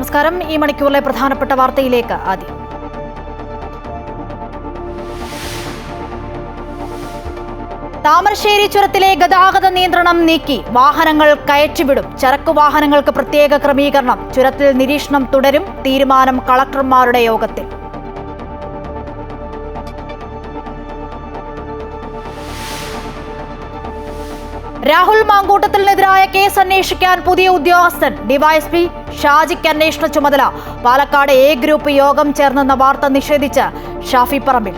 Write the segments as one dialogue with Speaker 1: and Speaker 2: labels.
Speaker 1: നമസ്കാരം. ഈ മണിക്കൂറിലെ പ്രധാനപ്പെട്ട വാർത്തയിലേക്ക് ആദ്യം. താമരശ്ശേരി ചുരത്തിലെ ഗതാഗത നിയന്ത്രണം നീക്കി, വാഹനങ്ങൾ കയറ്റിവിടും. ചരക്കു വാഹനങ്ങൾക്ക് പ്രത്യേക ക്രമീകരണം. ചുരത്തിൽ നിരീക്ഷണം തുടരും. തീരുമാനം കളക്ടർമാരുടെ യോഗത്തിൽ. രാഹുൽ മാങ്കൂട്ടത്തിനെതിരായ കേസ് അന്വേഷിക്കാൻ പുതിയ ഉദ്യോഗസ്ഥൻ. ഡിവൈഎസ്പി ഷാജിക്ക് അന്വേഷണ ചുമതല. പാലക്കാട് എ ഗ്രൂപ്പ് യോഗം ചേർന്നെന്ന വാർത്ത നിഷേധിച്ച് ഷാഫി പറമ്പിൽ.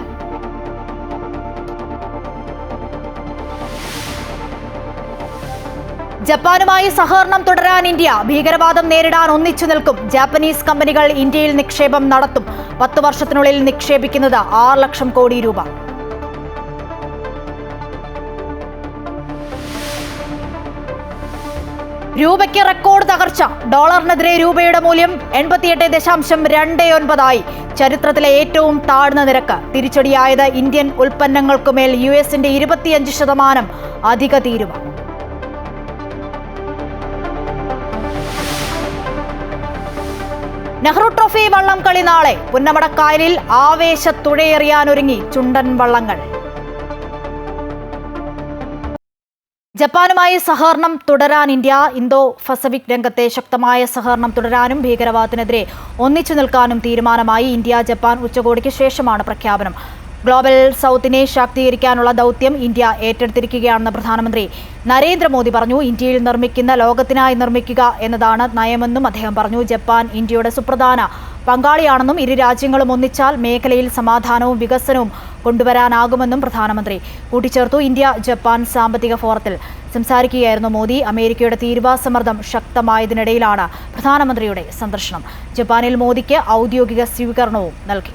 Speaker 1: ജപ്പാനുമായി സഹകരണം തുടരാൻ ഇന്ത്യ. ഭീകരവാദം നേരിടാൻ ഒന്നിച്ചു നിൽക്കും. ജാപ്പനീസ് കമ്പനികൾ ഇന്ത്യയിൽ നിക്ഷേപം നടത്തും. 10 വർഷത്തിനുള്ളിൽ നിക്ഷേപിക്കുന്നത് 6 ലക്ഷം കോടി രൂപ. രൂപയ്ക്ക് റെക്കോർഡ് തകർച്ച. ഡോളറിനെതിരെ രൂപയുടെ മൂല്യം 88.29 ചരിത്രത്തിലെ ഏറ്റവും താഴ്ന്ന നിരക്ക്. തിരിച്ചടിയായത് ഇന്ത്യൻ ഉൽപ്പന്നങ്ങൾക്കുമേൽ യുഎസിന്റെ 25% അധിക തീരുവ. നെഹ്റു ട്രോഫി വള്ളംകളി നാളെ. പുന്നമടക്കായലിൽ ആവേശത്തുഴയെറിയാനൊരുങ്ങി ചുണ്ടൻ വള്ളങ്ങൾ. ജപ്പാനുമായി സഹകരണം തുടരാൻ ഇന്ത്യ. ഇന്തോ പസഫിക് രംഗത്തെ ശക്തമായ സഹകരണം തുടരാനും ഭീകരവാദത്തിനെതിരെ ഒന്നിച്ചു നിൽക്കാനും തീരുമാനമായി. ഇന്ത്യ ജപ്പാൻ ഉച്ചകോടിക്ക് ശേഷമാണ് പ്രഖ്യാപനം. ഗ്ലോബൽ സൗത്തിനെ ശാക്തീകരിക്കാനുള്ള ദൗത്യം ഇന്ത്യ ഏറ്റെടുത്തിരിക്കുകയാണെന്ന് പ്രധാനമന്ത്രി നരേന്ദ്രമോദി പറഞ്ഞു. ഇന്ത്യയിൽ നിർമ്മിക്കുന്ന ലോകത്തിനായി നിർമ്മിക്കുക എന്നതാണ് നയമെന്നും അദ്ദേഹം പറഞ്ഞു. ജപ്പാൻ ഇന്ത്യയുടെ സുപ്രധാന പങ്കാളിയാണെന്നും ഇരു രാജ്യങ്ങളും ഒന്നിച്ചാൽ മേഖലയിൽ സമാധാനവും വികസനവും കൊണ്ടുവരാനാകുമെന്നും പ്രധാനമന്ത്രി കൂട്ടിച്ചേർത്തു. ഇന്ത്യ ജപ്പാൻ സാമ്പത്തിക ഫോറത്തിൽ സംസാരിക്കുകയായിരുന്നു മോദി. അമേരിക്കയുടെ തീരുവ സമ്മർദ്ദം ശക്തമായതിനിടയിലാണ് പ്രധാനമന്ത്രിയുടെ സന്ദർശനം. ജപ്പാനിൽ മോദിക്ക് ഔദ്യോഗിക സ്വീകരണവും നൽകി.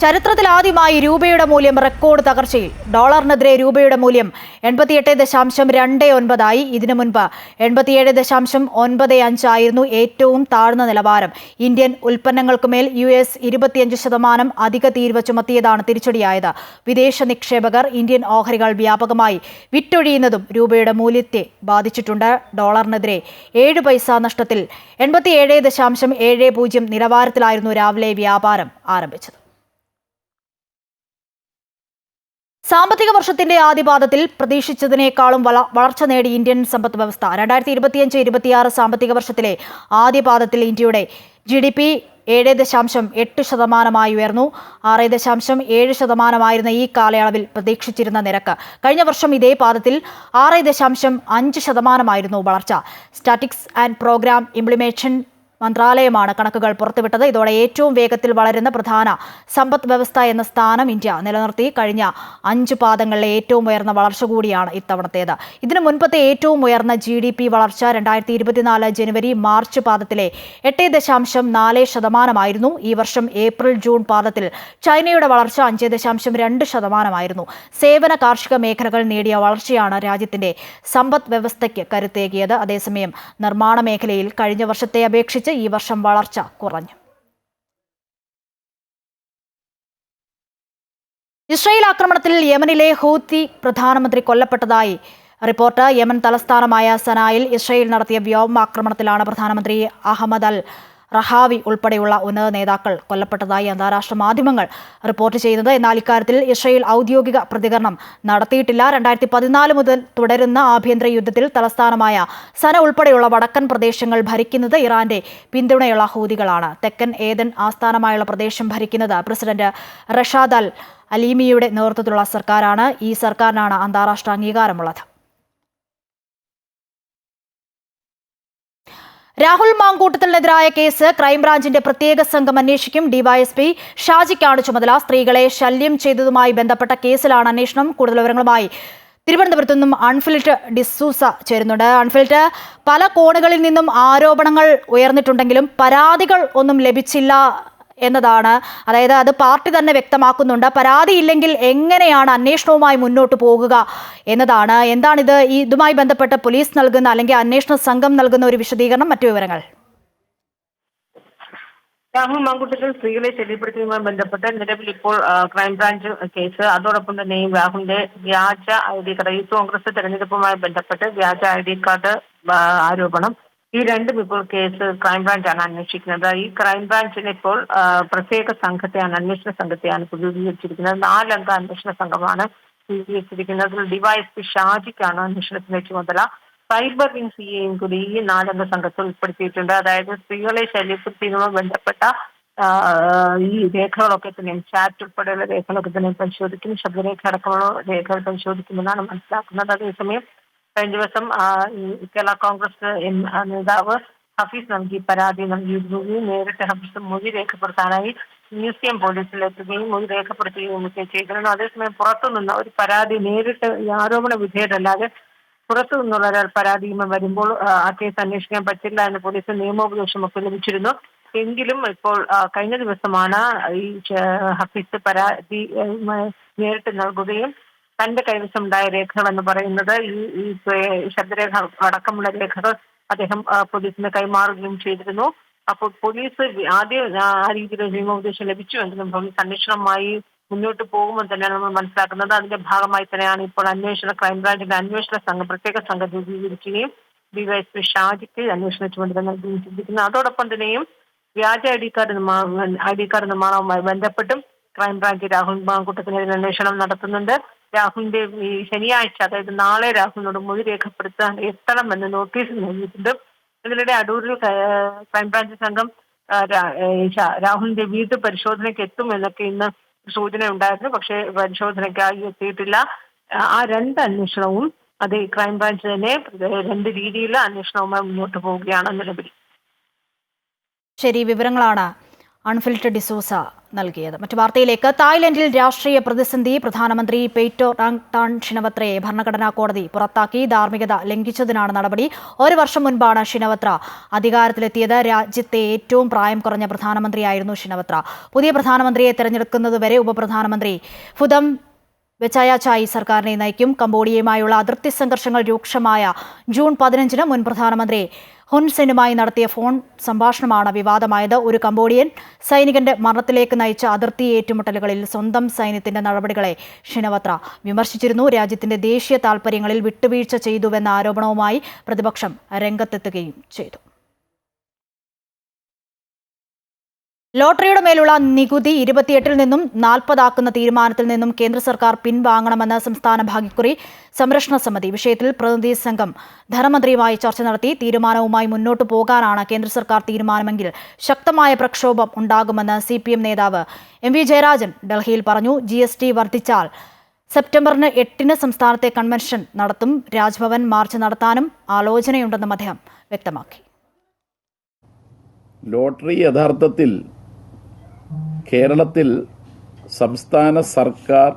Speaker 1: ചരിത്രത്തിലാദ്യമായി രൂപയുടെ മൂല്യം റെക്കോർഡ് തകർച്ചയിൽ. ഡോളറിനെതിരെ രൂപയുടെ മൂല്യം 88.29 ഇതിനു മുൻപ് 87.95 ആയിരുന്നു ഏറ്റവും താഴ്ന്ന നിലവാരം. ഇന്ത്യൻ ഉൽപ്പന്നങ്ങൾക്കുമേൽ യുഎസ് 25% അധിക തീരുവ ചുമത്തിയതാണ് തിരിച്ചടിയായത്. വിദേശ നിക്ഷേപകർ ഇന്ത്യൻ ഓഹരികൾ വ്യാപകമായി വിറ്റൊഴിയുന്നതും രൂപയുടെ മൂല്യത്തെ ബാധിച്ചിട്ടുണ്ട്. ഡോളറിനെതിരെ 7 പൈസ നഷ്ടത്തിൽ 87.70 നിലവാരത്തിലായിരുന്നു രാവിലെ വ്യാപാരം ആരംഭിച്ചത്. സാമ്പത്തിക വർഷത്തിന്റെ ആദ്യപാദത്തിൽ പ്രതീക്ഷിച്ചതിനേക്കാളും വളർച്ച നേടി ഇന്ത്യൻ സമ്പദ് വ്യവസ്ഥ. 2025-26 സാമ്പത്തിക വർഷത്തിലെ ആദ്യപാദത്തിൽ ഇന്ത്യയുടെ GDP 7.8% ഉയർന്നു. 6.7% ഈ കാലയളവിൽ പ്രതീക്ഷിച്ചിരുന്ന നിരക്ക്. കഴിഞ്ഞ വർഷം ഇതേ പാദത്തിൽ 6.5% വളർച്ച. സ്റ്റാറ്റിക്സ് ആൻഡ് പ്രോഗ്രാം ഇംപ്ലിമേഷൻ മന്ത്രാലയമാണ് കണക്കുകൾ പുറത്തുവിട്ടത്. ഇതോടെ ഏറ്റവും വേഗത്തിൽ വളരുന്ന പ്രധാന സമ്പദ് വ്യവസ്ഥ എന്ന സ്ഥാനം ഇന്ത്യ നിലനിർത്തി. കഴിഞ്ഞ 5 പാദങ്ങളിലെ ഏറ്റവും ഉയർന്ന വളർച്ച കൂടിയാണ് ഇത്തവണത്തേത്. ഇതിനു മുൻപത്തെ ഏറ്റവും ഉയർന്ന GDP വളർച്ച 2024 ജനുവരി-മാർച്ച് പാദത്തിലെ 8.4% ഈ വർഷം ഏപ്രിൽ-ജൂൺ പാദത്തിൽ ചൈനയുടെ വളർച്ച 5.2% സേവന കാർഷിക മേഖലകൾ നേടിയ വളർച്ചയാണ് രാജ്യത്തിന്റെ സമ്പദ് വ്യവസ്ഥയ്ക്ക് കരുത്തേകിയത്. അതേസമയം നിർമ്മാണ മേഖലയിൽ കഴിഞ്ഞ വർഷത്തെ അപേക്ഷിച്ച് ഈ വർഷം വളർച്ച കുറഞ്ഞു. ഇസ്രായേൽ ആക്രമണത്തിൽ യമനിലെ ഹൂത്തി പ്രധാനമന്ത്രി കൊല്ലപ്പെട്ടതായി റിപ്പോർട്ട്. യമൻ തലസ്ഥാനമായ സനായിൽ ഇസ്രായേൽ നടത്തിയ വ്യോമാക്രമണത്തിലാണ് പ്രധാനമന്ത്രി അഹമ്മദ് അൽ റഹാവി ഉൾപ്പെടെയുള്ള ഉന്നത നേതാക്കൾ കൊല്ലപ്പെട്ടതായി അന്താരാഷ്ട്ര മാധ്യമങ്ങൾ റിപ്പോർട്ട് ചെയ്യുന്നത്. എന്നാൽ ഇക്കാര്യത്തിൽ ഇസ്രായേൽ ഔദ്യോഗിക പ്രതികരണം നടത്തിയിട്ടില്ല. 2014 മുതൽ തുടരുന്ന ആഭ്യന്തര യുദ്ധത്തിൽ തലസ്ഥാനമായ സന ഉൾപ്പെടെയുള്ള വടക്കൻ പ്രദേശങ്ങൾ ഭരിക്കുന്നത് ഇറാന്റെ പിന്തുണയുള്ള ഹൂതികളാണ്. തെക്കൻ ഏദൻ ആസ്ഥാനമായുള്ള പ്രദേശം ഭരിക്കുന്നത് പ്രസിഡന്റ് റഷാദ് അൽ അലീമിയുടെ നേതൃത്വത്തിലുള്ള സർക്കാരാണ്. ഈ സർക്കാരിനാണ് അന്താരാഷ്ട്ര അംഗീകാരമുള്ളത്. രാഹുൽ മാങ്കൂട്ടത്തിനെതിരായ കേസ് ക്രൈംബ്രാഞ്ചിന്റെ പ്രത്യേക സംഘം അന്വേഷിക്കും. ഡിവൈഎസ്പി ഷാജിക്കാണ് ചുമതല. സ്ത്രീകളെ ശല്യം ചെയ്തതുമായി ബന്ധപ്പെട്ട കേസിലാണ് അന്വേഷണം. കൂടുതൽ വിവരങ്ങളുമായി തിരുവനന്തപുരത്തു നിന്നും അൺഫിൽറ്റ് ഡിസൂസ ചേരുന്നുണ്ട്. അൺഫിൽറ്റ്, പല കോണുകളിൽ നിന്നും ആരോപണങ്ങൾ ഉയർന്നിട്ടുണ്ടെങ്കിലും പരാതികൾ ഒന്നും ലഭിച്ചില്ല എന്നതാണ്. അതായത് അത് പാർട്ടി തന്നെ വ്യക്തമാക്കുന്നുണ്ട്. പരാതിയില്ലെങ്കിൽ എങ്ങനെയാണ് അന്വേഷണവുമായി മുന്നോട്ട് പോകുക എന്നതാണ്. എന്താണിത്, ഇതുമായി ബന്ധപ്പെട്ട് പോലീസ് നൽകുന്ന അല്ലെങ്കിൽ അന്വേഷണ സംഘം നൽകുന്ന ഒരു വിശദീകരണം, മറ്റു വിവരങ്ങൾ?
Speaker 2: രാഹുൽ മാങ്കൂട്ടത്തിൽ സ്ത്രീകളെ ശല്യപ്പെടുത്തിയതുമായി ബന്ധപ്പെട്ട് നിലവിൽ ഇപ്പോൾ ക്രൈംബ്രാഞ്ച് കേസ്, അതോടൊപ്പം തന്നെ രാഹുലിന്റെ വ്യാജ ID കാർഡ്, യൂത്ത് കോൺഗ്രസ് തെരഞ്ഞെടുപ്പുമായി ബന്ധപ്പെട്ട് വ്യാജ ID കാർഡ് ആരോപണം, ഈ രണ്ടും ഇപ്പോൾ കേസ് ക്രൈംബ്രാഞ്ചാണ് അന്വേഷിക്കുന്നത്. ഈ ക്രൈംബ്രാഞ്ചിന് ഇപ്പോൾ പ്രത്യേക സംഘത്തെയാണ്, അന്വേഷണ സംഘത്തെയാണ് രൂപീകരിച്ചിരിക്കുന്നത്. 4 അംഗ അന്വേഷണ സംഘമാണ് രൂപീകരിച്ചിരിക്കുന്നത്. ഡിവൈഎസ്പി ഷാജിക്കാണ് അന്വേഷണത്തിന്റെ ചുമതല. സൈബർ വിംഗ് CAയും കൂടി ഈ 4 അംഗ സംഘത്തിൽ ഉൾപ്പെടുത്തിയിട്ടുണ്ട്. അതായത് സ്ത്രീകളെ ശല്യപ്പെടുത്തിയതുമായി ബന്ധപ്പെട്ട ഈ രേഖകളൊക്കെ തന്നെയും, ചാറ്റ് ഉൾപ്പെടെയുള്ള രേഖകളൊക്കെ തന്നെ പരിശോധിക്കും. ശബ്ദരേഖ അടക്കമുള്ള രേഖകൾ പരിശോധിക്കുമെന്നാണ് മനസ്സിലാക്കുന്നത്. അതേസമയം കഴിഞ്ഞ ദിവസം കേരള കോൺഗ്രസ് നേതാവ് ഹഫീസ് നൽകി പരാതി നൽകിയിരുന്നുവെങ്കിൽ നേരിട്ട് ഹഫീസ് മൊഴി രേഖപ്പെടുത്താനായി മ്യൂസിയം പോലീസിലെത്തുകയും മൊഴി രേഖപ്പെടുത്തുകയും ഒക്കെ ചെയ്തിരുന്നു. അതേസമയം പുറത്തുനിന്ന് ഒരു പരാതി നേരിട്ട് ആരോപണ വിധേയരല്ലാതെ പുറത്തു നിന്നുള്ള ഒരാൾ പരാതിയുമായി വരുമ്പോൾ ആ കേസ് അന്വേഷിക്കാൻ പറ്റില്ല എന്ന് പോലീസ് നിയമോപദേശമൊക്കെ ലഭിച്ചിരുന്നു. എങ്കിലും ഇപ്പോൾ കഴിഞ്ഞ ദിവസമാണ് ഈ ഹഫീസ് പരാതി നേരിട്ട് നൽകുകയും തന്റെ കൈവശം ഉണ്ടായ രേഖകൾ എന്ന് പറയുന്നത് ഈ ശബ്ദരേഖ അടക്കമുള്ള രേഖകൾ അദ്ദേഹം പോലീസിന് കൈമാറുകയും ചെയ്തിരുന്നു. അപ്പോൾ പോലീസ് ആദ്യം ആ രീതിയിൽ നിയമോപദേശം ലഭിച്ചുവെങ്കിലും പോലീസ് അന്വേഷണവുമായി മുന്നോട്ട് പോകുമ്പോൾ തന്നെയാണ് നമ്മൾ മനസ്സിലാക്കുന്നത്. അതിന്റെ ഭാഗമായി തന്നെയാണ് ഇപ്പോൾ ക്രൈംബ്രാഞ്ചിന്റെ അന്വേഷണ സംഘം, പ്രത്യേക സംഘം രൂപീകരിക്കുകയും ഡിവൈഎസ്പി ഷാജിക്ക് അന്വേഷണ ചുമതല നൽകുകയും ചെയ്തിരിക്കുന്നത്. അതോടൊപ്പം തന്നെയും വ്യാജ ID കാർഡ് നിർമ്മാണവുമായി ബന്ധപ്പെട്ടും ക്രൈംബ്രാഞ്ച് രാഹുൽ മാങ്കൂട്ടത്തിനെതിരെ അന്വേഷണം നടത്തുന്നുണ്ട്. രാഹുലിന്റെ ഈ ശനിയാഴ്ച, അതായത് നാളെ രാഹുലിനോട് മൊഴി രേഖപ്പെടുത്താൻ എത്തണമെന്ന് നോട്ടീസ് നൽകിയിട്ടുണ്ട്. ഇതിനിടെ അടൂരിൽ ക്രൈംബ്രാഞ്ച് സംഘം രാഹുലിന്റെ വീട്ടു പരിശോധനയ്ക്ക് എത്തുമെന്നൊക്കെ ഇന്ന് സൂചന ഉണ്ടായിരുന്നു. പക്ഷേ പരിശോധനയ്ക്കായി എത്തിയിട്ടില്ല. ആ 2 അന്വേഷണവും അത് ക്രൈംബ്രാഞ്ച് തന്നെ 2 രീതിയിൽ അന്വേഷണവുമായി മുന്നോട്ട് പോവുകയാണ് നിലവിൽ.
Speaker 1: ശരി, വിവരങ്ങളാണ് അൺഫിൽറ്റർ ഡിസൂസ നൽകിയത്. മറ്റു വാർത്തയിലേക്ക്. തായ്ലൻഡിൽ രാഷ്ട്രീയ പ്രതിസന്ധി. പ്രധാനമന്ത്രി പെയ്റ്റോറാങ്ടാൻ ഷിനവത്രയെ ഭരണഘടനാ കോടതി പുറത്താക്കി. ധാർമ്മികത ലംഘിച്ചതിനാണ് നടപടി. 1 വർഷം മുൻപാണ് ഷിനവത്ര അധികാരത്തിലെത്തിയത്. രാജ്യത്തെ ഏറ്റവും പ്രായം കുറഞ്ഞ പ്രധാനമന്ത്രിയായിരുന്നു ഷിനവത്ര. പുതിയ പ്രധാനമന്ത്രിയെ തെരഞ്ഞെടുക്കുന്നതുവരെ ഉപപ്രധാനമന്ത്രി ഫുദം വെച്ചായാച്ചായി സർക്കാരിനെ നയിക്കും. കംബോഡിയയുമായുള്ള അതിർത്തി സംഘർഷങ്ങൾ രൂക്ഷമായ ജൂൺ 15-ന് മുൻ പ്രധാനമന്ത്രി ഹുൻസെനുമായി നടത്തിയ ഫോൺ സംഭാഷണമാണ് വിവാദമായത്. ഒരു കംബോഡിയൻ സൈനികന്റെ മരണത്തിലേക്ക് നയിച്ച അതിർത്തി ഏറ്റുമുട്ടലുകളിൽ സ്വന്തം സൈന്യത്തിന്റെ നടപടികളെ ഷിനവത്ര വിമർശിച്ചിരുന്നു. രാജ്യത്തിന്റെ ദേശീയ താൽപര്യങ്ങളിൽ വിട്ടുവീഴ്ച ചെയ്തുവെന്ന ആരോപണവുമായി പ്രതിപക്ഷം രംഗത്തെത്തുകയും ചെയ്തു. ലോട്ടറിയുടെ മേലുള്ള നികുതി 28-ൽ നിന്നും 40 തീരുമാനത്തിൽ നിന്നും കേന്ദ്ര സർക്കാർ പിൻവാങ്ങണമെന്ന് സംസ്ഥാന ഭാഗ്യക്കുറി സംരക്ഷണ സമിതി. വിഷയത്തിൽ പ്രതിനിധി സംഘം ധനമന്ത്രിയുമായി ചർച്ച നടത്തി. തീരുമാനവുമായി മുന്നോട്ടു പോകാനാണ് കേന്ദ്ര സർക്കാർ തീരുമാനമെങ്കിൽ ശക്തമായ പ്രക്ഷോഭം ഉണ്ടാകുമെന്ന് CPM നേതാവ് MV ജയരാജൻ ഡൽഹിയിൽ പറഞ്ഞു. GST വർദ്ധിച്ചാൽ സെപ്റ്റംബർ 8-ന് സംസ്ഥാനത്തെ കൺവെൻഷൻ നടത്തും. രാജ്ഭവൻ മാർച്ച് നടത്താനും ആലോചനയുണ്ടെന്നും അദ്ദേഹം വ്യക്തമാക്കി.
Speaker 3: ലോട്ടറി യഥാർത്ഥത്തിൽ കേരളത്തിൽ സംസ്ഥാന സർക്കാർ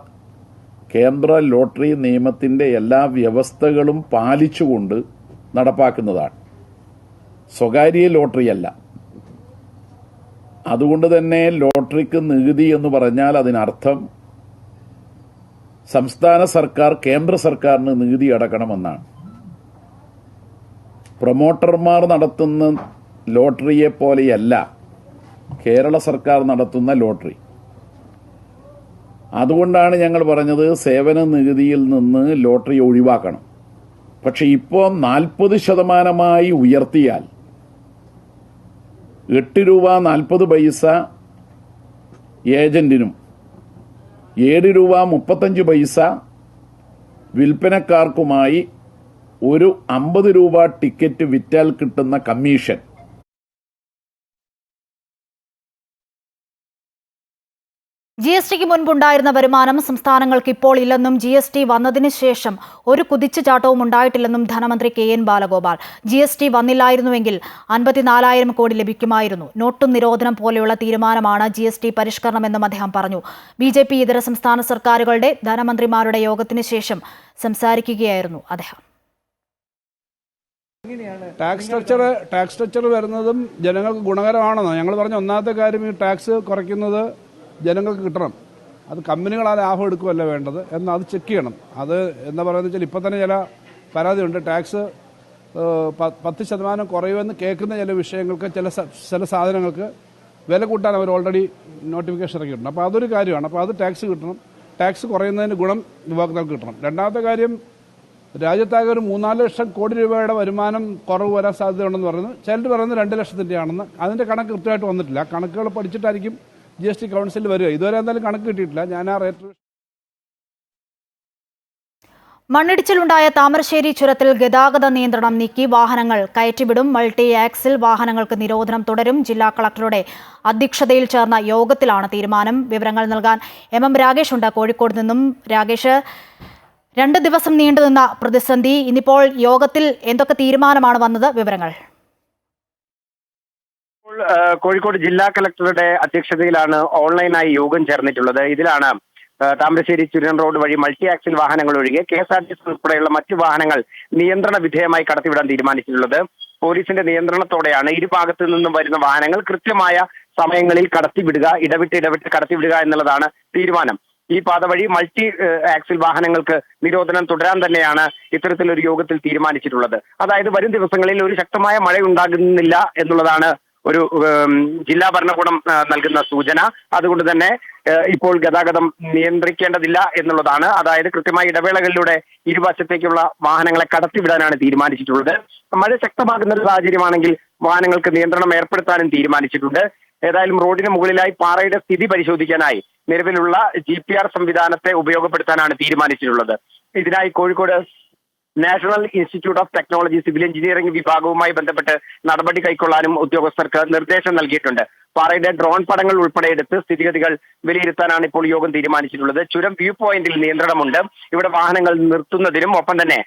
Speaker 3: കേന്ദ്ര ലോട്ടറി നിയമത്തിൻ്റെ എല്ലാ വ്യവസ്ഥകളും പാലിച്ചുകൊണ്ട് നടപ്പാക്കുന്നതാണ്, സ്വകാര്യ ലോട്ടറിയല്ല. അതുകൊണ്ട് തന്നെ ലോട്ടറിക്ക് നികുതി എന്ന് പറഞ്ഞാൽ അതിനർത്ഥം സംസ്ഥാന സർക്കാർ കേന്ദ്ര സർക്കാരിന് നികുതി അടക്കണമെന്നാണ്. പ്രൊമോട്ടർമാർ നടത്തുന്ന ലോട്ടറിയെ പോലെയല്ല കേരള സർക്കാർ നടത്തുന്ന ലോട്ടറി. അതുകൊണ്ടാണ് ഞങ്ങൾ പറഞ്ഞത് സേവന നികുതിയിൽ നിന്ന് ലോട്ടറി ഒഴിവാക്കണം. പക്ഷെ ഇപ്പോൾ 40% ഉയർത്തിയാൽ 8 രൂപ 40 പൈസ ഏജന്റിനും 7 രൂപ 35 പൈസ വിൽപ്പനക്കാർക്കുമായി ഒരു 50 രൂപ ടിക്കറ്റ് വിറ്റാൽ കിട്ടുന്ന കമ്മീഷൻ
Speaker 1: GSTക്ക് മുൻപുണ്ടായിരുന്ന വരുമാനം സംസ്ഥാനങ്ങൾക്ക് ഇപ്പോൾ ഇല്ലെന്നും GST വന്നതിന് ശേഷം ഒരു കുതിച്ചുചാട്ടവും ഉണ്ടായിട്ടില്ലെന്നും ധനമന്ത്രി KN ബാലഗോപാൽ. GST വന്നില്ലായിരുന്നുവെങ്കിൽ 54,000 കോടി ലഭിക്കുമായിരുന്നു. നോട്ടു നിരോധനം പോലെയുള്ള തീരുമാനമാണ് GST പരിഷ്കരണമെന്നും അദ്ദേഹം പറഞ്ഞു. BJP ഇതര സംസ്ഥാന സർക്കാരുകളുടെ ധനമന്ത്രിമാരുടെ യോഗത്തിന് ശേഷം സംസാരിക്കുകയായിരുന്നു അദ്ദേഹം.
Speaker 4: ടാക്സ് സ്ട്രക്ചർ വരുന്നതും ജനങ്ങൾക്ക് ഗുണകരമാണെന്ന് ഞങ്ങൾ പറഞ്ഞ ഒന്നാമത്തെ കാര്യം, ഈ ടാക്സ് കുറയ്ക്കുന്നത് ജനങ്ങൾക്ക് കിട്ടണം. അത് കമ്പനികൾ ആ ലാഭം എടുക്കുകയല്ല വേണ്ടത് എന്ന് അത് ചെക്ക് ചെയ്യണം. അത് എന്താ പറയുന്നത് വെച്ചാൽ ഇപ്പം തന്നെ ചില പരാതിയുണ്ട്. ടാക്സ് 10% കുറയുമെന്ന് കേൾക്കുന്ന ചില വിഷയങ്ങൾക്ക് ചില സാധനങ്ങൾക്ക് വില കൂട്ടാൻ അവർ ഓൾറെഡി നോട്ടിഫിക്കേഷൻ ഇറക്കിയിട്ടുണ്ട്. അപ്പോൾ അതൊരു കാര്യമാണ്. അപ്പോൾ അത് ടാക്സ് കിട്ടണം. ടാക്സ് കുറയുന്നതിന് ഗുണം ഉപഭോക്താക്കൾക്ക് കിട്ടണം. രണ്ടാമത്തെ കാര്യം, രാജ്യത്താകെ ഒരു 3-4 ലക്ഷം കോടി രൂപയുടെ വരുമാനം കുറവ് വരാൻ സാധ്യതയുണ്ടെന്ന് പറയുന്നത്. ചിലർ പറയുന്നത് 2 ലക്ഷത്തിൻ്റെ ആണെന്ന്. അതിൻ്റെ കണക്ക് കൃത്യമായിട്ട് വന്നിട്ടില്ല. കണക്കുകൾ പഠിച്ചിട്ടായിരിക്കും GST കൗൺസിൽ വരിക. ഇതുവരെ എന്തായാലും കണക്ക് കിട്ടിയിട്ടില്ല. ഞാൻ ആ റേറ്റ്
Speaker 1: മണ്ണിടിച്ചിലുണ്ടായ താമരശ്ശേരി ചുരത്തിൽ ഗതാഗത നിയന്ത്രണം നീക്കി വാഹനങ്ങൾ കയറ്റിവിടും. മൾട്ടി ആക്സിൽ വാഹനങ്ങൾക്ക് നിരോധനം തുടരും. ജില്ലാ കളക്ടറുടെ അധ്യക്ഷതയിൽ ചേർന്ന യോഗത്തിലാണ് തീരുമാനം. വിവരങ്ങൾ നൽകാൻ MM രാഗേഷ് ഉണ്ട് കോഴിക്കോട് നിന്നും. രാഗേഷ്, 2 ദിവസം നീണ്ടുനിന്ന പ്രതിസന്ധി, ഇന്നിപ്പോൾ യോഗത്തിൽ എന്തൊക്കെ തീരുമാനമാണ് വന്നത്? വിവരങ്ങൾ.
Speaker 5: കോഴിക്കോട് ജില്ലാ കളക്ടറുടെ അധ്യക്ഷതയിലാണ് ഓൺലൈനായി യോഗം ചേർന്നിട്ടുള്ളത്. ഇതിലാണ് താമരശ്ശേരി ചുരം റോഡ് വഴി മൾട്ടി ആക്സിൽ വാഹനങ്ങൾ ഒഴികെ KSRTC ഉൾപ്പെടെയുള്ള മറ്റു വാഹനങ്ങൾ നിയന്ത്രണ വിധേയമായി കടത്തിവിടാൻ തീരുമാനിച്ചിട്ടുള്ളത്. പോലീസിന്റെ നിയന്ത്രണത്തോടെയാണ് ഇരുഭാഗത്തു നിന്നും വരുന്ന വാഹനങ്ങൾ കൃത്യമായ സമയങ്ങളിൽ കടത്തിവിടുക, ഇടവിട്ട് കടത്തിവിടുക എന്നുള്ളതാണ് തീരുമാനം. ഈ പാത വഴി മൾട്ടി ആക്സിൽ വാഹനങ്ങൾക്ക് നിരോധനം തുടരാൻ തന്നെയാണ് ഇത്തരത്തിലൊരു യോഗത്തിൽ തീരുമാനിച്ചിട്ടുള്ളത്. അതായത് വരും ദിവസങ്ങളിൽ ഒരു ശക്തമായ മഴ ഉണ്ടാകുന്നില്ല എന്നുള്ളതാണ് ഒരു ജില്ലാ ഭരണകൂടം നൽകുന്ന സൂചന. അതുകൊണ്ട് തന്നെ ഇപ്പോൾ ഗതാഗതം നിയന്ത്രിക്കേണ്ടതില്ല എന്നുള്ളതാണ്. അതായത് കൃത്യമായ ഇടവേളകളിലൂടെ ഇരുവശത്തേക്കുള്ള വാഹനങ്ങളെ കടത്തിവിടാനാണ് തീരുമാനിച്ചിട്ടുള്ളത്. മഴ ശക്തമാകുന്ന ഒരു സാഹചര്യമാണെങ്കിൽ വാഹനങ്ങൾക്ക് നിയന്ത്രണം ഏർപ്പെടുത്താനും തീരുമാനിച്ചിട്ടുണ്ട്. ഏതായാലും റോഡിന് മുകളിലായി പാറയുടെ സ്ഥിതി പരിശോധിക്കാനായി നിലവിലുള്ള GPR സംവിധാനത്തെ ഉപയോഗപ്പെടുത്താനാണ് തീരുമാനിച്ചിട്ടുള്ളത്. ഇതിനായി Kozhikode national institute of technology civil engineering വിഭാഗവുമായി ബന്ധപ്പെട്ട് നടപടി കൈക്കൊള്ളാനും ഉദ്യോഗസ്ഥർക്ക് നിർദ്ദേശം നൽകിയിട്ടുണ്ട്. പാറയുടെ ഡ്രോൺ പടങ്ങൾ ഉൾപ്പെടെ എടുത്ത് സ്ഥിതിഗതികൾ വിലയിരുത്താനാണ് ഇപ്പോൾ യോഗം തീരുമാനിച്ചിട്ടുള്ളത്. ചുരം വ്യൂ പോയിന്റിൽ നിയന്ത്രണമുണ്ട്. ഇവിടെ വാഹനങ്ങൾ നിർത്തുന്നതിനും ഒപ്പം തന്നെ